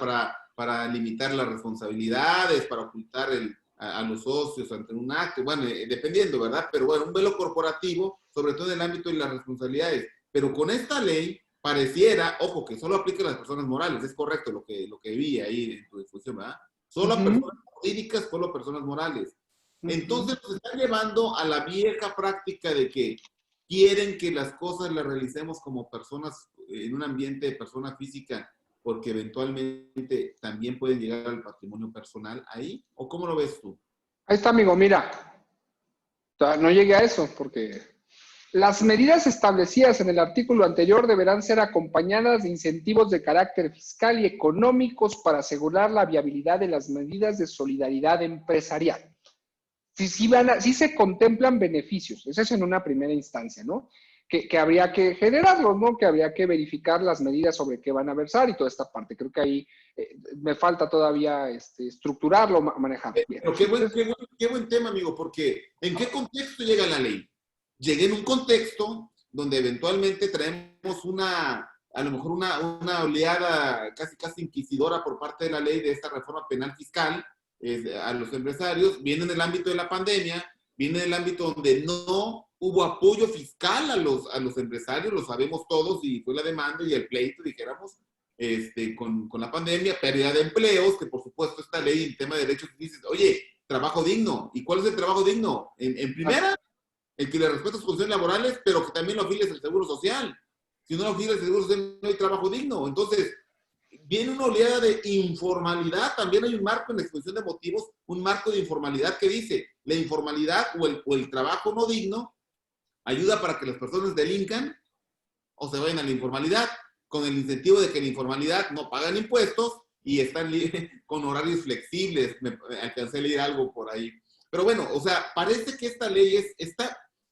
para limitar las responsabilidades, para ocultar a los socios ante un acto, bueno, dependiendo, ¿verdad? Pero bueno, un velo corporativo, sobre todo en el ámbito de las responsabilidades. Pero con esta ley pareciera, ojo, que solo aplica a las personas morales, es correcto lo que vi ahí en tu discusión, ¿verdad? Solo a personas jurídicas, solo a personas morales. Entonces nos están llevando a la vieja práctica de que quieren que las cosas las realicemos como personas, en un ambiente de persona física, porque eventualmente también pueden llegar al patrimonio personal ahí, ¿o cómo lo ves tú? Ahí está, amigo, mira, no llegué a eso porque las medidas establecidas en el artículo anterior deberán ser acompañadas de incentivos de carácter fiscal y económicos para asegurar la viabilidad de las medidas de solidaridad empresarial. Sí se contemplan beneficios, eso es en una primera instancia, ¿no? Que habría que generarlos, ¿no? Que habría que verificar las medidas sobre qué van a versar y toda esta parte. Creo que ahí me falta todavía estructurarlo, manejarlo bien. Pero qué buen tema, amigo, porque ¿en qué contexto llega la ley? Llega en un contexto donde eventualmente traemos a lo mejor una oleada casi inquisidora por parte de la ley de esta reforma penal fiscal a los empresarios, viene en el ámbito de la pandemia, viene en el ámbito donde no hubo apoyo fiscal a los empresarios, lo sabemos todos, y fue la demanda y el pleito, dijéramos, con la pandemia, pérdida de empleos, que por supuesto esta ley en tema de derechos dices, oye, trabajo digno. ¿Y cuál es el trabajo digno? En primera, el que le respeta sus condiciones laborales, pero que también lo afilies al Seguro Social. Si no lo afilies al Seguro Social, no hay trabajo digno. Entonces, viene una oleada de informalidad, también hay un marco en la exposición de motivos, un marco de informalidad que dice, la informalidad o el trabajo no digno ayuda para que las personas delincan o se vayan a la informalidad, con el incentivo de que en la informalidad no pagan impuestos y están con horarios flexibles. Me alcancé a leer algo por ahí. Pero bueno, o sea, parece que esta ley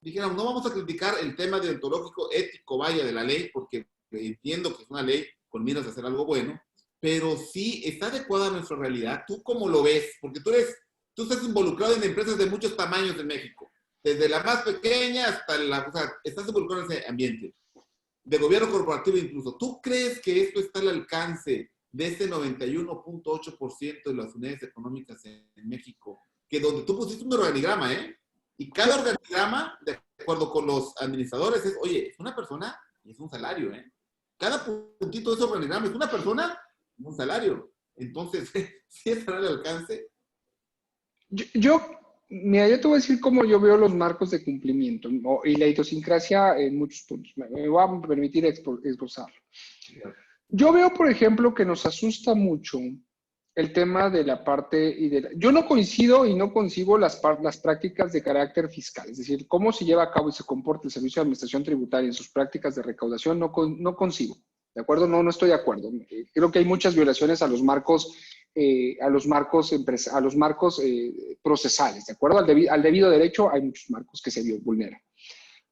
dijéramos, no vamos a criticar el tema deontológico, ético, vaya, de la ley, porque entiendo que es una ley con miras de hacer algo bueno, pero sí está adecuada a nuestra realidad. ¿Tú cómo lo ves? Porque tú estás involucrado en empresas de muchos tamaños en México, desde la más pequeña hasta o sea, estás involucrado en ese ambiente, de gobierno corporativo incluso. ¿Tú crees que esto está al alcance de este 91.8% de las unidades económicas en México? Que donde tú pusiste un organigrama, ¿eh? Y cada organigrama, de acuerdo con los administradores, es, oye, es una persona y es un salario, ¿eh? Cada puntito de ese organigrama es una persona y un salario. Entonces, ¿sí estará al alcance? Mira, yo te voy a decir cómo yo veo los marcos de cumplimiento, ¿no? Y la idiosincrasia en muchos puntos. Me voy a permitir esbozarlo. Yo veo, por ejemplo, que nos asusta mucho el tema de la parte yo no coincido y no concibo las prácticas de carácter fiscal, es decir, cómo se lleva a cabo y se comporta el Servicio de Administración Tributaria en sus prácticas de recaudación, no concibo, ¿de acuerdo? No estoy de acuerdo. Creo que hay muchas violaciones a los marcos procesales, ¿de acuerdo? Al debido derecho hay muchos marcos que se vulneran.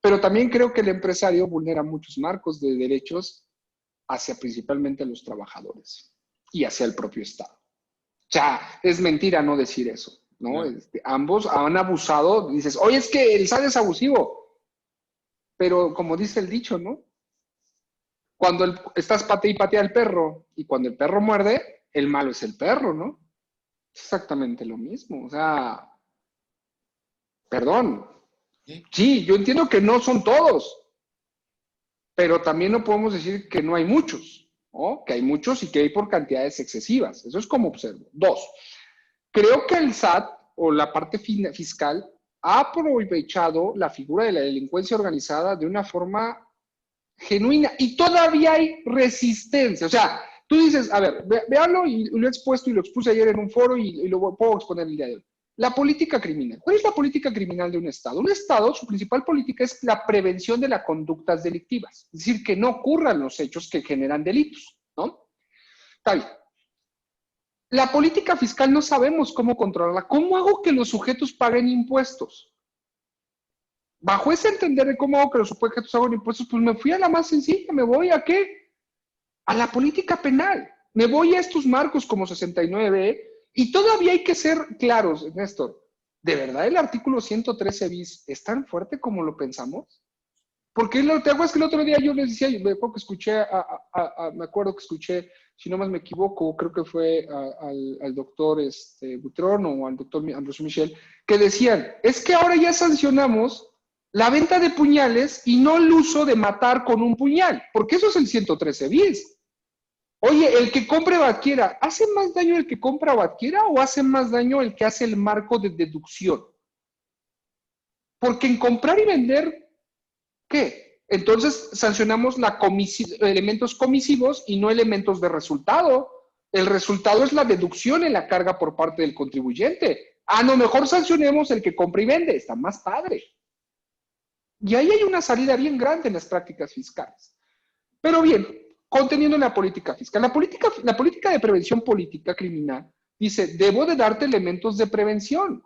Pero también creo que el empresario vulnera muchos marcos de derechos hacia principalmente los trabajadores y hacia el propio Estado. O sea, es mentira no decir eso, ¿no? Ambos han abusado. Dices, oye, es que el SAT es abusivo. Pero como dice el dicho, ¿no? Cuando estás patea y patea al perro y cuando el perro muerde, el malo es el perro, ¿no? Es exactamente lo mismo. O sea, perdón. Sí, yo entiendo que no son todos, pero también no podemos decir que no hay muchos, ¿no? Que hay muchos y que hay por cantidades excesivas. Eso es como observo. 2, creo que el SAT o la parte fiscal ha aprovechado la figura de la delincuencia organizada de una forma genuina y todavía hay resistencia. O sea, tú dices, a ver, véanlo y lo he expuesto y lo expuse ayer en un foro y lo puedo exponer el día de hoy. La política criminal. ¿Cuál es la política criminal de un Estado? Un Estado, su principal política es la prevención de las conductas delictivas. Es decir, que no ocurran los hechos que generan delitos, ¿no? Está bien. La política fiscal no sabemos cómo controlarla. ¿Cómo hago que los sujetos paguen impuestos? Bajo ese entender de cómo hago que los sujetos paguen impuestos, pues me fui a la más sencilla. ¿Me voy a qué? A la política penal. Me voy a estos marcos como 69. Y todavía hay que ser claros, Néstor. ¿De verdad el artículo 113 bis es tan fuerte como lo pensamos? Porque te acuerdas que el otro día yo les decía, me acuerdo que escuché, si no más me equivoco, creo que fue al doctor Butrón o al doctor Ambrosio Michel, que decían, es que ahora ya sancionamos la venta de puñales y no el uso de matar con un puñal, porque eso es el 113 bis. Oye, el que compre o adquiera, ¿hace más daño el que compra o adquiera o hace más daño el que hace el marco de deducción? Porque en comprar y vender, ¿qué? Entonces sancionamos elementos comisivos y no elementos de resultado. El resultado es la deducción en la carga por parte del contribuyente. A lo mejor sancionemos el que compra y vende, está más padre. Y ahí hay una salida bien grande en las prácticas fiscales. Pero bien, conteniendo la política fiscal. La política de prevención política criminal dice, debo de darte elementos de prevención.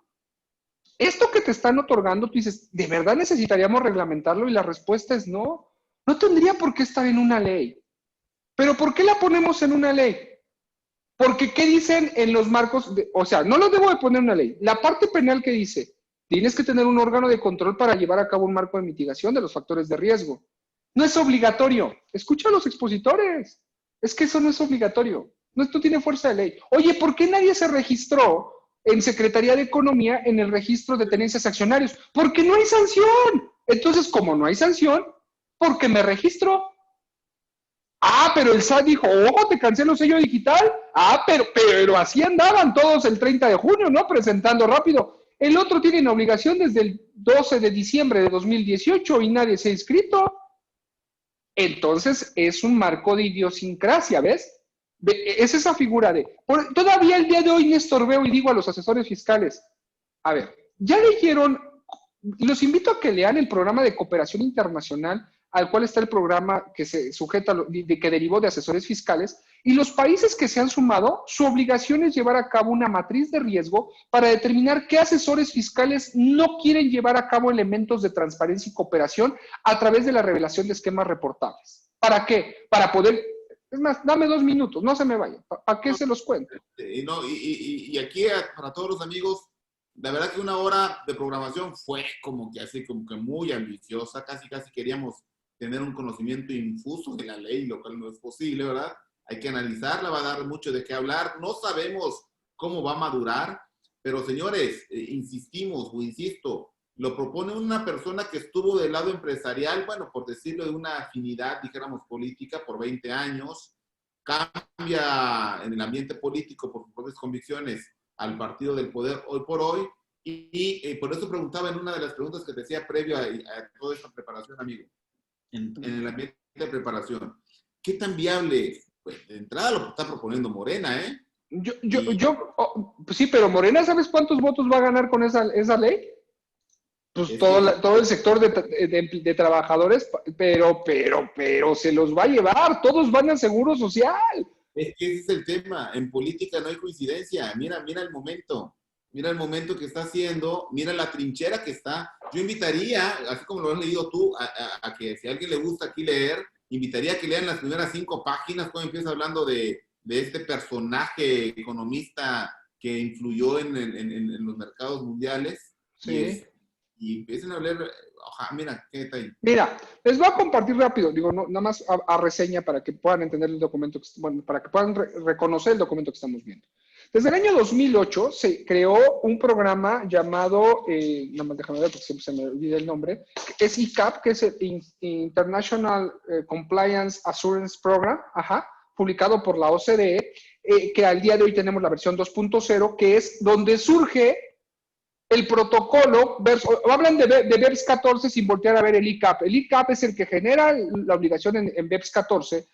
Esto que te están otorgando, tú dices, ¿de verdad necesitaríamos reglamentarlo? Y la respuesta es no. No tendría por qué estar en una ley. ¿Pero por qué la ponemos en una ley? Porque ¿qué dicen en los marcos? O sea, no lo debo de poner en una ley. La parte penal que dice, tienes que tener un órgano de control para llevar a cabo un marco de mitigación de los factores de riesgo. No es obligatorio. Escucha a los expositores. Es que eso no es obligatorio. No tiene fuerza de ley. Oye, ¿por qué nadie se registró en Secretaría de Economía en el registro de tenencias accionarios? Porque no hay sanción. Entonces, como no hay sanción, ¿por qué me registro? Ah, pero el SAT dijo, ojo, te cancelo el sello digital. Ah, pero así andaban todos el 30 de junio, ¿no? Presentando rápido. El otro tiene obligación desde el 12 de diciembre de 2018 y nadie se ha inscrito. Entonces, es un marco de idiosincrasia, ¿ves? Es esa figura todavía el día de hoy, Néstor, veo y digo a los asesores fiscales, a ver, ya leyeron, y los invito a que lean el programa de cooperación internacional, al cual está el programa que se sujeta, que derivó de asesores fiscales, y los países que se han sumado, su obligación es llevar a cabo una matriz de riesgo para determinar qué asesores fiscales no quieren llevar a cabo elementos de transparencia y cooperación a través de la revelación de esquemas reportables. ¿Para qué? Para poder Es más, dame 2 minutos, no se me vaya. ¿Para qué se los cuento? Y aquí para todos los amigos, la verdad que una hora de programación fue como que así, como que muy ambiciosa, casi queríamos tener un conocimiento infuso de la ley, lo cual no es posible, ¿verdad? Hay que analizarla, va a dar mucho de qué hablar, no sabemos cómo va a madurar, pero señores, insistimos o insisto, lo propone una persona que estuvo del lado empresarial, bueno, por decirlo de una afinidad, dijéramos, política por 20 años, cambia en el ambiente político por sus propias convicciones al partido del poder hoy por hoy, y por eso preguntaba en una de las preguntas que te decía previo a toda esta preparación, amigo, en el ambiente de preparación, ¿qué tan viable? Pues de entrada lo que está proponiendo Morena, ¿eh? Pues sí, pero Morena, ¿sabes cuántos votos va a ganar con esa ley? Pues todo el sector de trabajadores, pero se los va a llevar, todos van al Seguro Social. Es que ese es el tema, en política no hay coincidencia, mira el momento que está haciendo, mira la trinchera que está. Yo invitaría, así como lo has leído tú, a que si a alguien le gusta aquí leer, invitaría a que lean las primeras 5 páginas, cuando empieza hablando de este personaje economista que influyó en los mercados mundiales. Sí. Y empiecen a leer, mira, qué detalle. Mira, les voy a compartir rápido, digo, no, nada más a reseña para que puedan entender el documento, bueno, para que puedan reconocer el documento que estamos viendo. Desde el año 2008 se creó un programa llamado, nada más déjame ver porque siempre se me olvida el nombre, es ICAP, que es el International Compliance Assurance Program, publicado por la OCDE, que al día de hoy tenemos la versión 2.0, que es donde surge el protocolo, hablan de BEPS 14 sin voltear a ver el ICAP. El ICAP es el que genera la obligación en BEPS 14,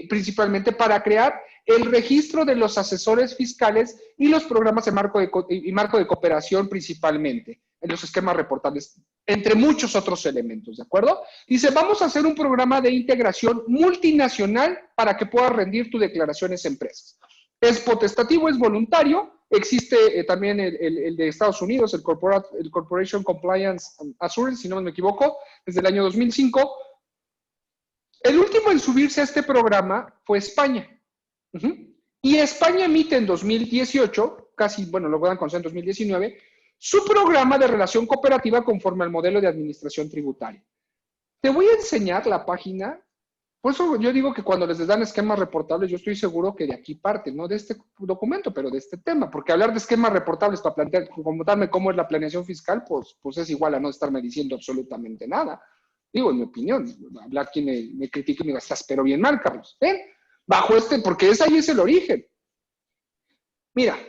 principalmente para crear el registro de los asesores fiscales y los programas de marco de cooperación principalmente, en los esquemas reportables, entre muchos otros elementos, ¿de acuerdo? Dice, vamos a hacer un programa de integración multinacional para que puedas rendir tus declaraciones empresas. Es potestativo, es voluntario. Existe también el de Estados Unidos, el Corporation Compliance Assurance, si no me equivoco, desde el año 2005. El último en subirse a este programa fue España. Y España emite en 2018, casi, bueno, lo puedan conocer en 2019, su programa de relación cooperativa conforme al modelo de administración tributaria. Te voy a enseñar la página. Por eso yo digo que cuando les dan esquemas reportables, yo estoy seguro que de aquí parte, no de este documento, pero de este tema, porque hablar de esquemas reportables para plantear, comentarme cómo es la planeación fiscal, pues es igual a no estarme diciendo absolutamente nada. Digo, en mi opinión, hablar quien me critique y me diga, estás pero bien mal, Carlos. ¿Ven? Bajo porque ahí es el origen. Mira,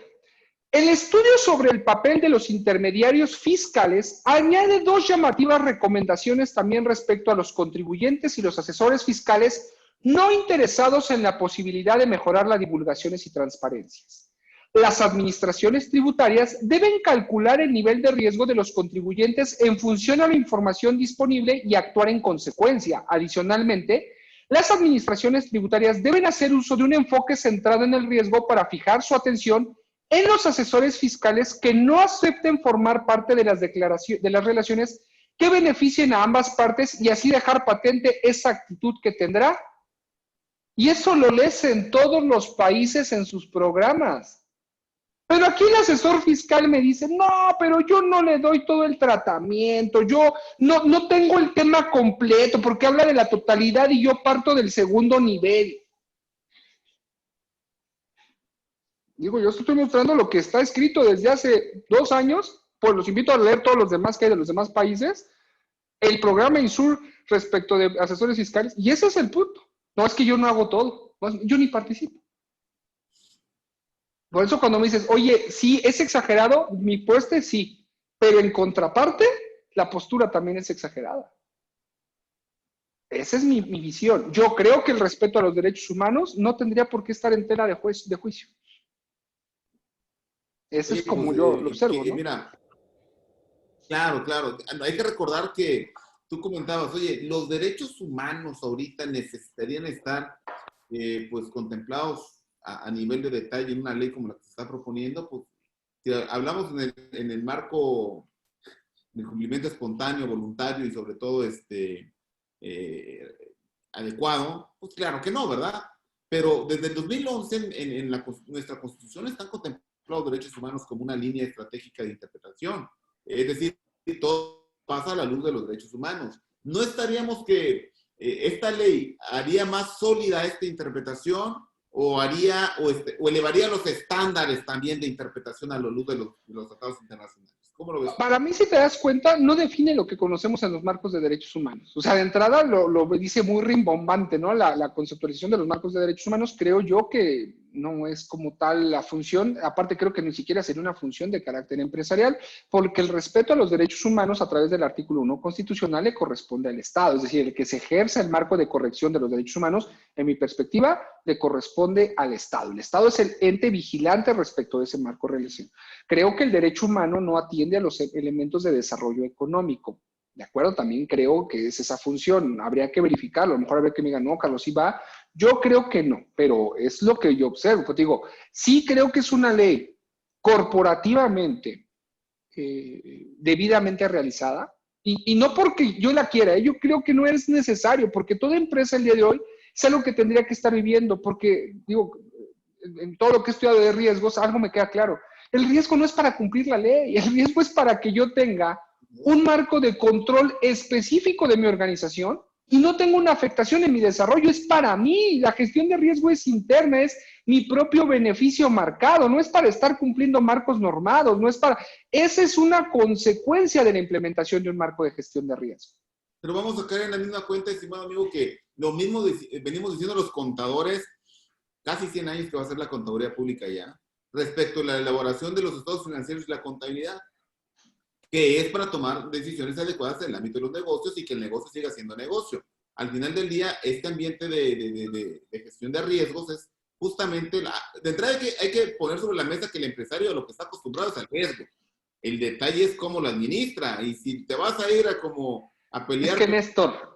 el estudio sobre el papel de los intermediarios fiscales añade 2 llamativas recomendaciones también respecto a los contribuyentes y los asesores fiscales no interesados en la posibilidad de mejorar las divulgaciones y transparencias. Las administraciones tributarias deben calcular el nivel de riesgo de los contribuyentes en función a la información disponible y actuar en consecuencia. Adicionalmente, las administraciones tributarias deben hacer uso de un enfoque centrado en el riesgo para fijar su atención en los asesores fiscales que no acepten formar parte de las relaciones que beneficien a ambas partes y así dejar patente esa actitud que tendrá. Y eso lo lees en todos los países en sus programas. Pero aquí el asesor fiscal me dice, no, pero yo no le doy todo el tratamiento, yo no tengo el tema completo porque habla de la totalidad y yo parto del segundo nivel. Digo, yo estoy mostrando lo que está escrito desde hace 2 años, pues los invito a leer todos los demás que hay de los demás países, el programa INSUR respecto de asesores fiscales, y ese es el punto. No es que yo no hago todo, yo ni participo. Por eso cuando me dices, oye, sí, es exagerado, mi puesta es sí, pero en contraparte, la postura también es exagerada. Esa es mi visión. Yo creo que el respeto a los derechos humanos no tendría por qué estar en tela de juicio. Eso es como yo lo observo, ¿no? Mira, claro. Hay que recordar que tú comentabas, oye, los derechos humanos ahorita necesitarían estar pues contemplados a nivel de detalle en una ley como la que se está proponiendo. Pues si hablamos en el marco del cumplimiento espontáneo, voluntario y sobre todo adecuado, pues claro que no, ¿verdad? pero desde el 2011 nuestra Constitución están contemplados los derechos humanos como una línea estratégica de interpretación. Es decir, todo pasa a la luz de los derechos humanos. ¿No estaríamos que esta ley haría más sólida esta interpretación o elevaría los estándares también de interpretación a la luz de los tratados internacionales? ¿Cómo lo ves? Para mí, si te das cuenta, no define lo que conocemos en los marcos de derechos humanos. O sea, de entrada lo dice muy rimbombante, ¿no? La conceptualización de los marcos de derechos humanos, creo yo que no es como tal la función. Aparte, creo que ni siquiera sería una función de carácter empresarial, porque el respeto a los derechos humanos a través del artículo 1 constitucional le corresponde al Estado. Es decir, el que se ejerza el marco de corrección de los derechos humanos, en mi perspectiva, le corresponde al Estado. El Estado es el ente vigilante respecto de ese marco de relación. Creo que el derecho humano no atiende a los elementos de desarrollo económico. ¿De acuerdo? También creo que es esa función. Habría que verificarlo. A lo mejor habría que me digan, no, Carlos, sí va. Yo creo que no, pero es lo que yo observo. Pues digo, sí creo que es una ley corporativamente debidamente realizada, y no porque yo la quiera, yo creo que no es necesario, porque toda empresa el día de hoy es algo que tendría que estar viviendo, porque, digo, en todo lo que he estudiado de riesgos, algo me queda claro. El riesgo no es para cumplir la ley, el riesgo es para que yo tenga un marco de control específico de mi organización y no tengo una afectación en mi desarrollo. Es para mí, la gestión de riesgo es interna, es mi propio beneficio marcado, no es para estar cumpliendo marcos normados, no es para... Esa es una consecuencia de la implementación de un marco de gestión de riesgo. Pero vamos a caer en la misma cuenta, estimado amigo, que lo mismo venimos diciendo los contadores, casi 100 años que va a ser la contaduría pública ya, respecto a la elaboración de los estados financieros y la contabilidad, que es para tomar decisiones adecuadas en el ámbito de los negocios y que el negocio siga siendo negocio. Al final del día, este ambiente de gestión de riesgos es justamente, de entrada hay que poner sobre la mesa que el empresario lo que está acostumbrado es al riesgo. El detalle es cómo lo administra, y si te vas a ir a pelear...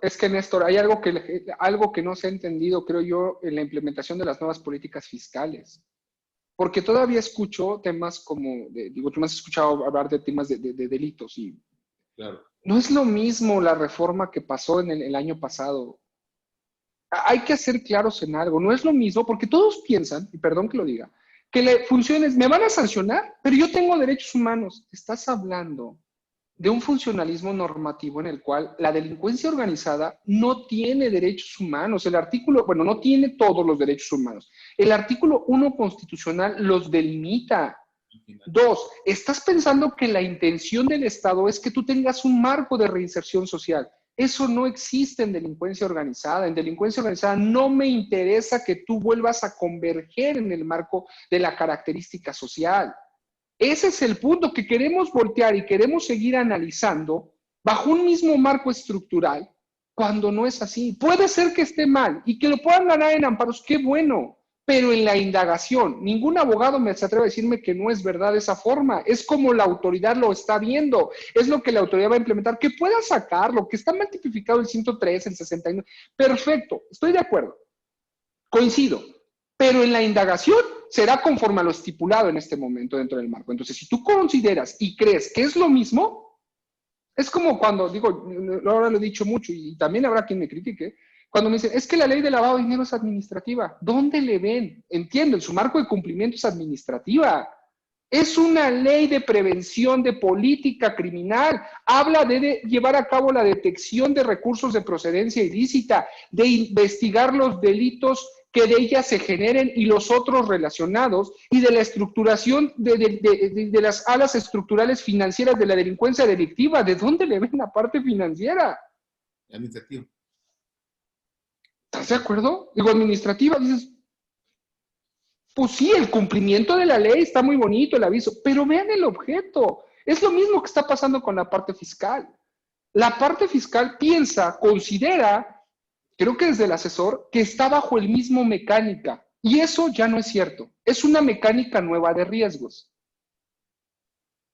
Es que Néstor, hay algo que no se ha entendido, creo yo, en la implementación de las nuevas políticas fiscales. Porque todavía escucho temas como, tú me has escuchado hablar de temas de delitos, y claro, no es lo mismo la reforma que pasó en el año pasado. Hay que ser claros en algo, no es lo mismo, porque todos piensan, y perdón que lo diga, que la función es, me van a sancionar, pero yo tengo derechos humanos. Estás hablando de un funcionalismo normativo en el cual la delincuencia organizada no tiene derechos humanos. El artículo, bueno, no tiene todos los derechos humanos. El artículo 1 constitucional los delimita. 2, estás pensando que la intención del Estado es que tú tengas un marco de reinserción social. Eso no existe en delincuencia organizada. En delincuencia organizada no me interesa que tú vuelvas a converger en el marco de la característica social. Ese es el punto que queremos voltear y queremos seguir analizando bajo un mismo marco estructural, cuando no es así. Puede ser que esté mal y que lo puedan ganar en amparos, qué bueno, pero en la indagación, ningún abogado se atreve a decirme que no es verdad esa forma. Es como la autoridad lo está viendo, es lo que la autoridad va a implementar. Que pueda sacarlo, que está mal tipificado el 103, el 69, perfecto, estoy de acuerdo, coincido. Pero en la indagación será conforme a lo estipulado en este momento dentro del marco. Entonces, si tú consideras y crees que es lo mismo, es como cuando, digo, ahora lo he dicho mucho y también habrá quien me critique, cuando me dicen, es que la ley de lavado de dinero es administrativa. ¿Dónde le ven? Entiendo, en su marco de cumplimiento es administrativa. Es una ley de prevención de política criminal. Habla de llevar a cabo la detección de recursos de procedencia ilícita, de investigar los delitos que de ella se generen y los otros relacionados, y de la estructuración de las alas estructurales financieras de la delincuencia delictiva. ¿De dónde le ven la parte financiera? Administrativo. ¿Estás de acuerdo? Digo, administrativa, dices, pues sí, el cumplimiento de la ley está muy bonito, el aviso, pero vean el objeto. Es lo mismo que está pasando con la parte fiscal. La parte fiscal piensa, considera, creo que desde el asesor, que está bajo el mismo mecánica. Y eso ya no es cierto. Es una mecánica nueva de riesgos.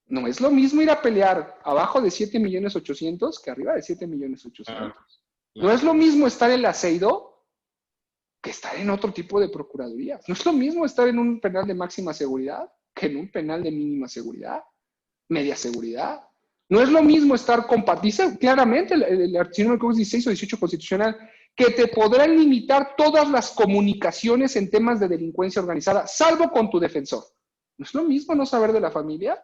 No es lo mismo ir a pelear abajo de 7.800.000 que arriba de 7.800.000. No es lo mismo estar en la CEIDO que estar en otro tipo de procuradurías. No es lo mismo estar en un penal de máxima seguridad que en un penal de mínima seguridad, media seguridad. No es lo mismo estar dice claramente el artículo 16 o 18 constitucional, que te podrán limitar todas las comunicaciones en temas de delincuencia organizada, salvo con tu defensor. ¿No es lo mismo no saber de la familia?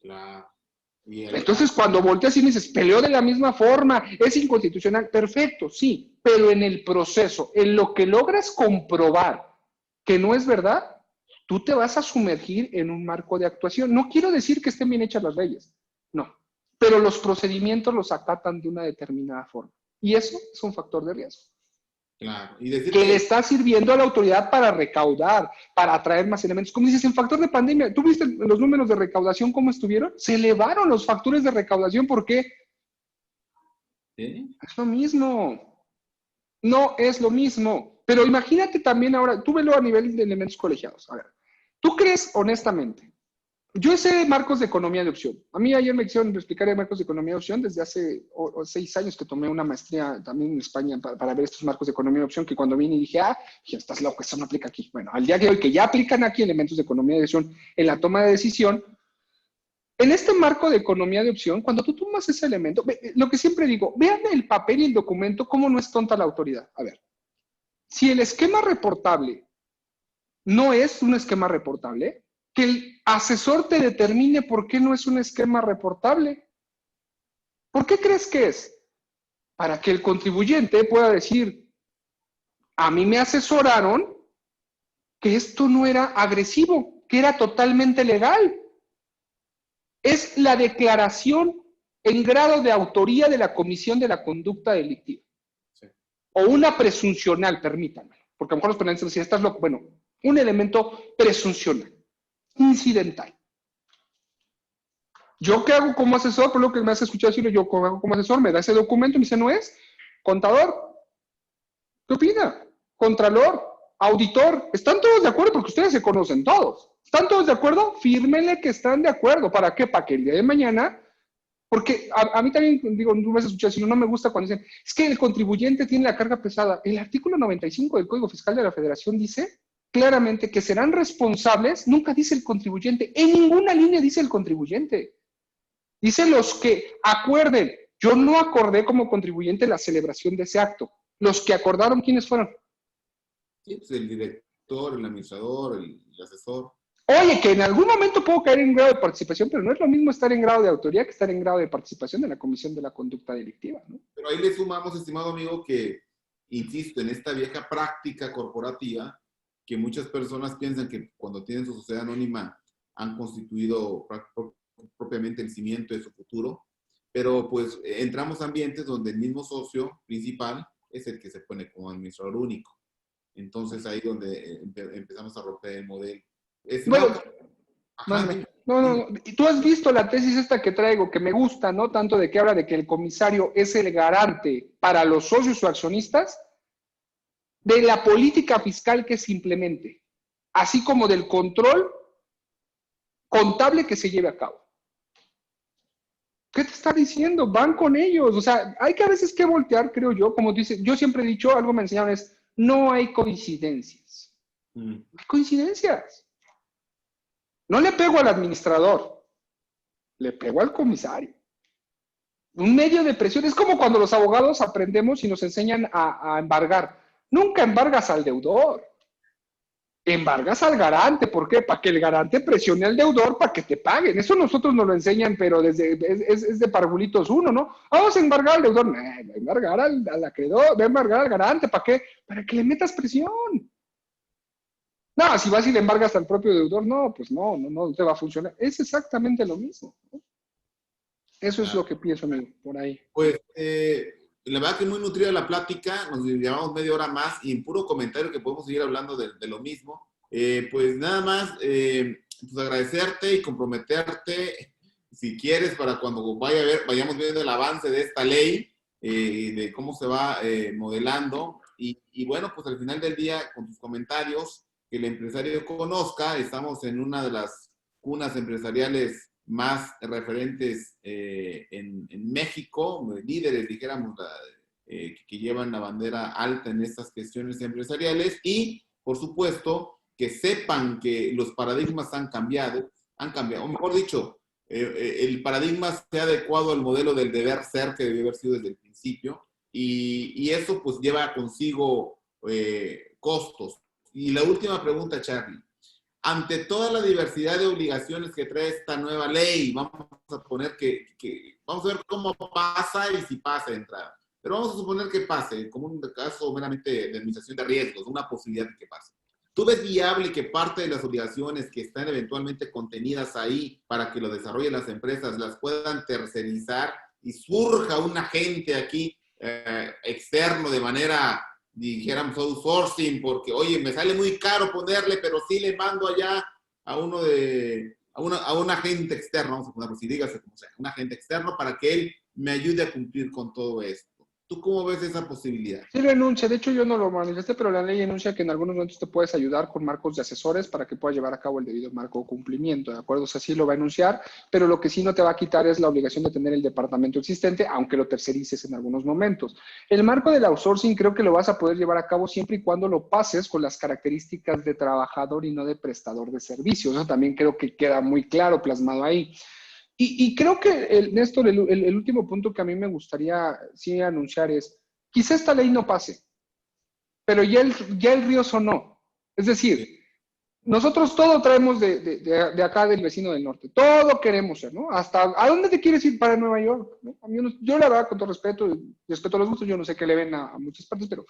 Claro. Entonces, cuando volteas y me dices, peleó de la misma forma, es inconstitucional, perfecto, sí, pero en el proceso, en lo que logras comprobar que no es verdad, tú te vas a sumergir en un marco de actuación. No quiero decir que estén bien hechas las leyes, no, pero los procedimientos los acatan de una determinada forma. Y eso es un factor de riesgo. Claro. Y decir Que le está sirviendo a la autoridad para recaudar, para atraer más elementos. Como dices, en factor de pandemia, ¿tú viste los números de recaudación cómo estuvieron? Se elevaron los factores de recaudación. ¿Por qué? ¿Sí? Es lo mismo. No es lo mismo. Pero imagínate también ahora, tú velo a nivel de elementos colegiados. A ver, ¿tú crees honestamente? Yo sé marcos de economía de opción. A mí ayer me hicieron explicar marcos de economía de opción desde hace 6 años que tomé una maestría también en España para ver estos marcos de economía de opción, que cuando vine y dije, dije, estás loco, eso no aplica aquí. Bueno, al día de hoy que ya aplican aquí elementos de economía de opción en la toma de decisión, en este marco de economía de opción, cuando tú tomas ese elemento, lo que siempre digo, vean el papel y el documento, cómo no es tonta la autoridad. A ver, si el esquema reportable no es un esquema reportable, que el asesor te determine por qué no es un esquema reportable. ¿Por qué crees que es? Para que el contribuyente pueda decir, a mí me asesoraron que esto no era agresivo, que era totalmente legal. Es la declaración en grado de autoría de la comisión de la conducta delictiva. Sí. O una presuncional, permítanme, porque a lo mejor los penalistas dicen, estás loco. Bueno, un elemento presuncional, incidental. ¿Yo qué hago como asesor? Por lo que me has escuchado decirlo, yo hago como asesor, me da ese documento y me dice, no es. Contador, ¿qué opina? Contralor, auditor, ¿están todos de acuerdo? Porque ustedes se conocen todos. ¿Están todos de acuerdo? Fírmenle que están de acuerdo. ¿Para qué? Para que el día de mañana, porque a mí también, digo, no me has escuchado decirlo, no me gusta cuando dicen, es que el contribuyente tiene la carga pesada. El artículo 95 del Código Fiscal de la Federación dice claramente que serán responsables, nunca dice el contribuyente, en ninguna línea dice el contribuyente. Dice los que acuerden. Yo no acordé como contribuyente la celebración de ese acto. Los que acordaron, ¿quiénes fueron? Sí, pues el director, el administrador, el asesor. Oye, que en algún momento puedo caer en grado de participación, pero no es lo mismo estar en grado de autoría que estar en grado de participación de la Comisión de la Conducta Delictiva, ¿no? Pero ahí le sumamos, estimado amigo, que, insisto, en esta vieja práctica corporativa, que muchas personas piensan que cuando tienen su sociedad anónima han constituido propiamente el cimiento de su futuro, pero pues entramos a ambientes donde el mismo socio principal es el que se pone como administrador único. Entonces ahí donde empezamos a romper el modelo. Bueno, no. Y tú has visto la tesis esta que traigo, que me gusta, ¿no? Tanto de que habla de que el comisario es el garante para los socios o accionistas de la política fiscal que se implemente, así como del control contable que se lleve a cabo. ¿Qué te está diciendo? Van con ellos. O sea, hay que a veces que voltear, creo yo, como dice, yo siempre he dicho, algo me enseñaron es, no hay coincidencias. No hay coincidencias. No le pego al administrador, le pego al comisario. Un medio de presión. Es como cuando los abogados aprendemos y nos enseñan a embargar. Nunca embargas al deudor. Embargas al garante. ¿Por qué? Para que el garante presione al deudor para que te paguen. Eso nosotros nos lo enseñan, pero es de parvulitos uno, ¿no? Vamos a embargar al deudor. Va a embargar al acreedor, va a embargar al garante. ¿Para qué? Para que le metas presión. No, si vas y le embargas al propio deudor, no, pues no te va a funcionar. Es exactamente lo mismo, ¿no? Eso es lo que pienso, amigo, por ahí. Pues, la verdad que muy nutrida la plática, nos llevamos media hora más y en puro comentario que podemos seguir hablando de lo mismo. Pues nada más, pues agradecerte y comprometerte, si quieres, para cuando vayamos viendo el avance de esta ley, de cómo se va modelando. Y bueno, pues al final del día, con tus comentarios, que el empresario conozca, estamos en una de las cunas empresariales más referentes en México, líderes, dijéramos, que llevan la bandera alta en estas cuestiones empresariales y, por supuesto, que sepan que los paradigmas han cambiado, o mejor dicho, el paradigma se ha adecuado al modelo del deber ser que debió haber sido desde el principio y eso pues lleva consigo costos. Y la última pregunta, Charlie. Ante toda la diversidad de obligaciones que trae esta nueva ley, vamos a poner vamos a ver cómo pasa y si pasa de entrada. Pero vamos a suponer que pase, como un caso meramente de administración de riesgos, una posibilidad de que pase. ¿Tú ves viable que parte de las obligaciones que están eventualmente contenidas ahí para que lo desarrollen las empresas las puedan tercerizar y surja un agente aquí externo de manera, dijéramos, outsourcing, porque, oye, me sale muy caro ponerle, pero sí le mando allá a un agente externo, vamos a ponerlo así, dígase como sea, un agente externo para que él me ayude a cumplir con todo esto? ¿Tú cómo ves esa posibilidad? Sí lo enuncia, de hecho yo no lo manifesté, pero la ley enuncia que en algunos momentos te puedes ayudar con marcos de asesores para que puedas llevar a cabo el debido marco de cumplimiento, ¿de acuerdo? O sea, sí lo va a enunciar, pero lo que sí no te va a quitar es la obligación de tener el departamento existente, aunque lo tercerices en algunos momentos. El marco del outsourcing creo que lo vas a poder llevar a cabo siempre y cuando lo pases con las características de trabajador y no de prestador de servicios. Eso también creo que queda muy claro plasmado ahí. Y creo que, Néstor, el último punto que a mí me gustaría sí anunciar es, quizá esta ley no pase, pero ya el río sonó. Es decir, nosotros todo traemos de acá del vecino del norte, todo queremos ser, ¿no? Hasta, ¿a dónde te quieres ir para Nueva York? ¿No? A mí yo la verdad, con todo respeto, respeto a los gustos, yo no sé qué le ven a muchas partes, pero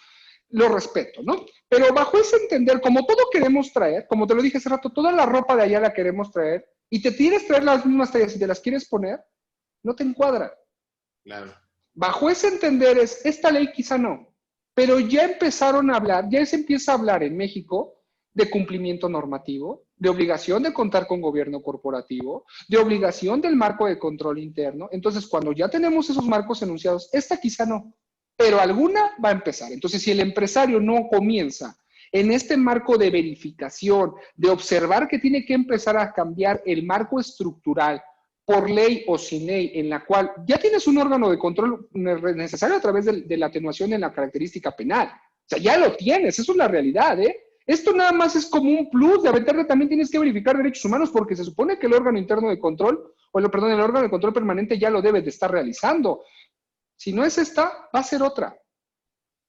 lo respeto, ¿no? Pero bajo ese entender, como todo queremos traer, como te lo dije hace rato, toda la ropa de allá la queremos traer, y te quieres traer las mismas tallas y te las quieres poner, no te encuadra. Claro. Bajo ese entender esta ley quizá no, pero ya empezaron a hablar, ya se empieza a hablar en México de cumplimiento normativo, de obligación de contar con gobierno corporativo, de obligación del marco de control interno. Entonces, cuando ya tenemos esos marcos enunciados, esta quizá no, pero alguna va a empezar. Entonces, si el empresario no comienza en este marco de verificación, de observar que tiene que empezar a cambiar el marco estructural por ley o sin ley, en la cual ya tienes un órgano de control necesario a través de la atenuación en la característica penal. O sea, ya lo tienes, eso es la realidad, ¿eh? Esto nada más es como un plus, de aventarle también tienes que verificar derechos humanos porque se supone que el órgano interno de control, perdón, el órgano de control permanente ya lo debe de estar realizando. Si no es esta, va a ser otra.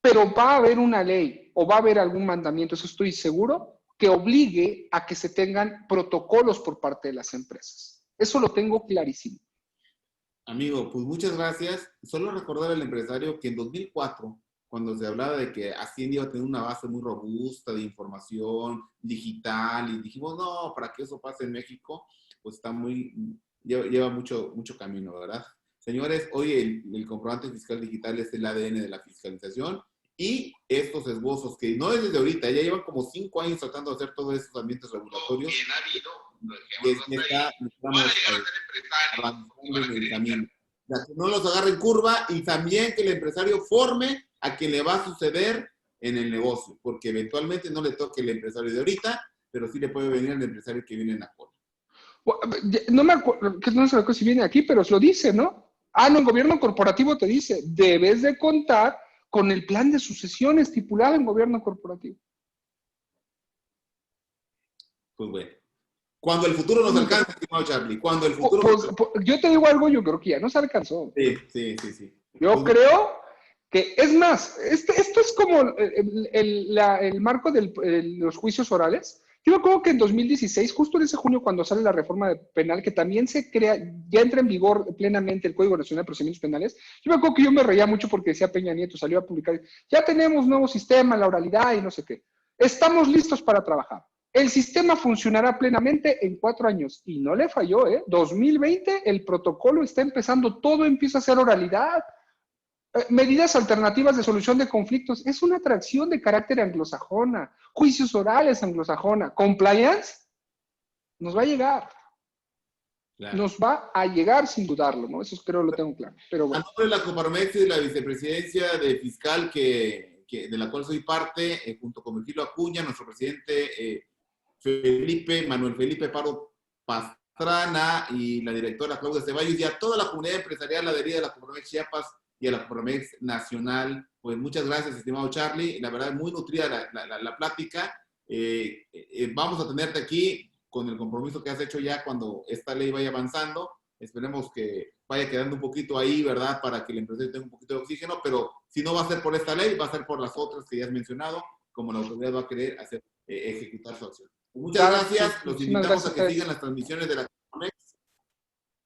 Pero va a haber una ley o va a haber algún mandamiento, eso estoy seguro, que obligue a que se tengan protocolos por parte de las empresas. Eso lo tengo clarísimo. Amigo, pues muchas gracias. Solo recordar al empresario que en 2004, cuando se hablaba de que Hacienda iba a tener una base muy robusta de información digital, y dijimos, no, para que eso pase en México, pues lleva mucho camino, ¿verdad? Señores, hoy el comprobante fiscal digital es el ADN de la fiscalización, y estos esbozos que no es desde ahorita, ya llevan como 5 años tratando de hacer todos estos ambientes regulatorios. Bien ha habido, estamos avanzando en el camino. Que no los agarre en curva, y también que el empresario forme a quien le va a suceder en el negocio, porque eventualmente no le toque el empresario de ahorita, pero sí le puede venir el empresario que viene en la cola. No me acuerdo, que no sé si viene aquí, pero os lo dice, ¿no? Ah, no, el gobierno corporativo te dice, debes de contar con el plan de sucesión estipulado en gobierno corporativo. Pues bueno. Cuando el futuro nos alcance, estimado Charlie, cuando el futuro... Yo te digo algo, yo creo que ya no se alcanzó. Sí. Yo creo que, es más, esto es como el marco de los juicios orales. Yo me acuerdo que en 2016, justo en ese junio, cuando sale la reforma penal, que también se crea, ya entra en vigor plenamente el Código Nacional de Procedimientos Penales, yo me acuerdo que yo me reía mucho porque decía Peña Nieto, salió a publicar, ya tenemos nuevo sistema, la oralidad y no sé qué. Estamos listos para trabajar. El sistema funcionará plenamente en 4 años. Y no le falló, ¿eh? 2020, el protocolo está empezando, todo empieza a ser oralidad. Medidas alternativas de solución de conflictos. Es una atracción de carácter anglosajona. Juicios orales anglosajona. Compliance nos va a llegar. Claro. Nos va a llegar sin dudarlo, ¿no? Eso creo lo tengo claro. Pero bueno. A nombre de la Coparmex y de la Vicepresidencia de Fiscal, de la cual soy parte, junto con Virgilio Acuña, nuestro presidente Manuel Felipe Pardo Pastrana, y la directora Claudia Ceballos, y a toda la comunidad empresarial adherida a la Coparmex Chiapas y a la Coparmex Nacional. Pues muchas gracias, estimado Charlie. La verdad, muy nutrida la plática. Vamos a tenerte aquí con el compromiso que has hecho ya cuando esta ley vaya avanzando. Esperemos que vaya quedando un poquito ahí, ¿verdad? Para que el empresario tenga un poquito de oxígeno, pero si no va a ser por esta ley, va a ser por las otras que ya has mencionado, como la autoridad va a querer hacer, ejecutar su acción. Muchas gracias. Los invitamos a que sigan las transmisiones de la Conex.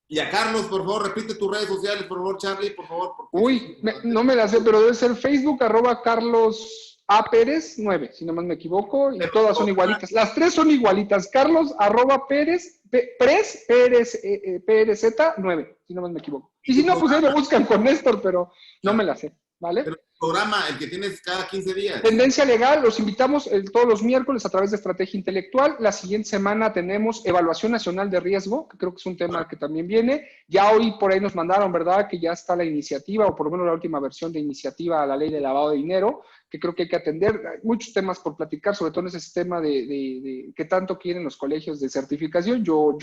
Y a Carlos, por favor, repite tus redes sociales, por favor, Charlie, por favor. Uy, no me la sé, pero debe ser Facebook, @Carlos A. Pérez 9, si no más me equivoco, y todas son igualitas. Las tres son igualitas. Carlos @Pérez, PRZ 9, si no más me equivoco. Y si no, pues ahí me buscan con Néstor, pero no me la sé, ¿vale? Pero el programa, el que tienes cada 15 días. Tendencia Legal, los invitamos todos los miércoles a través de Estrategia Intelectual. La siguiente semana tenemos Evaluación Nacional de Riesgo, que creo que es un tema que también viene. Ya hoy por ahí nos mandaron, ¿verdad?, que ya está la iniciativa, o por lo menos la última versión de iniciativa a la ley de lavado de dinero, que creo que hay que atender. Hay muchos temas por platicar, sobre todo en ese sistema de que tanto quieren los colegios de certificación. Yo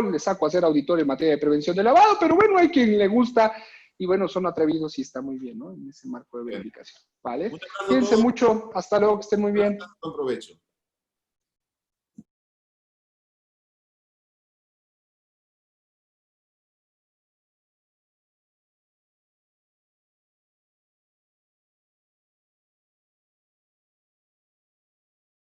le saco a ser auditor en materia de prevención de lavado, pero bueno, hay quien le gusta. Y bueno, son atrevidos y está muy bien, ¿no? En ese marco de verificación, ¿vale? Cuídense mucho. Hasta luego, que estén muy bien. Buen provecho.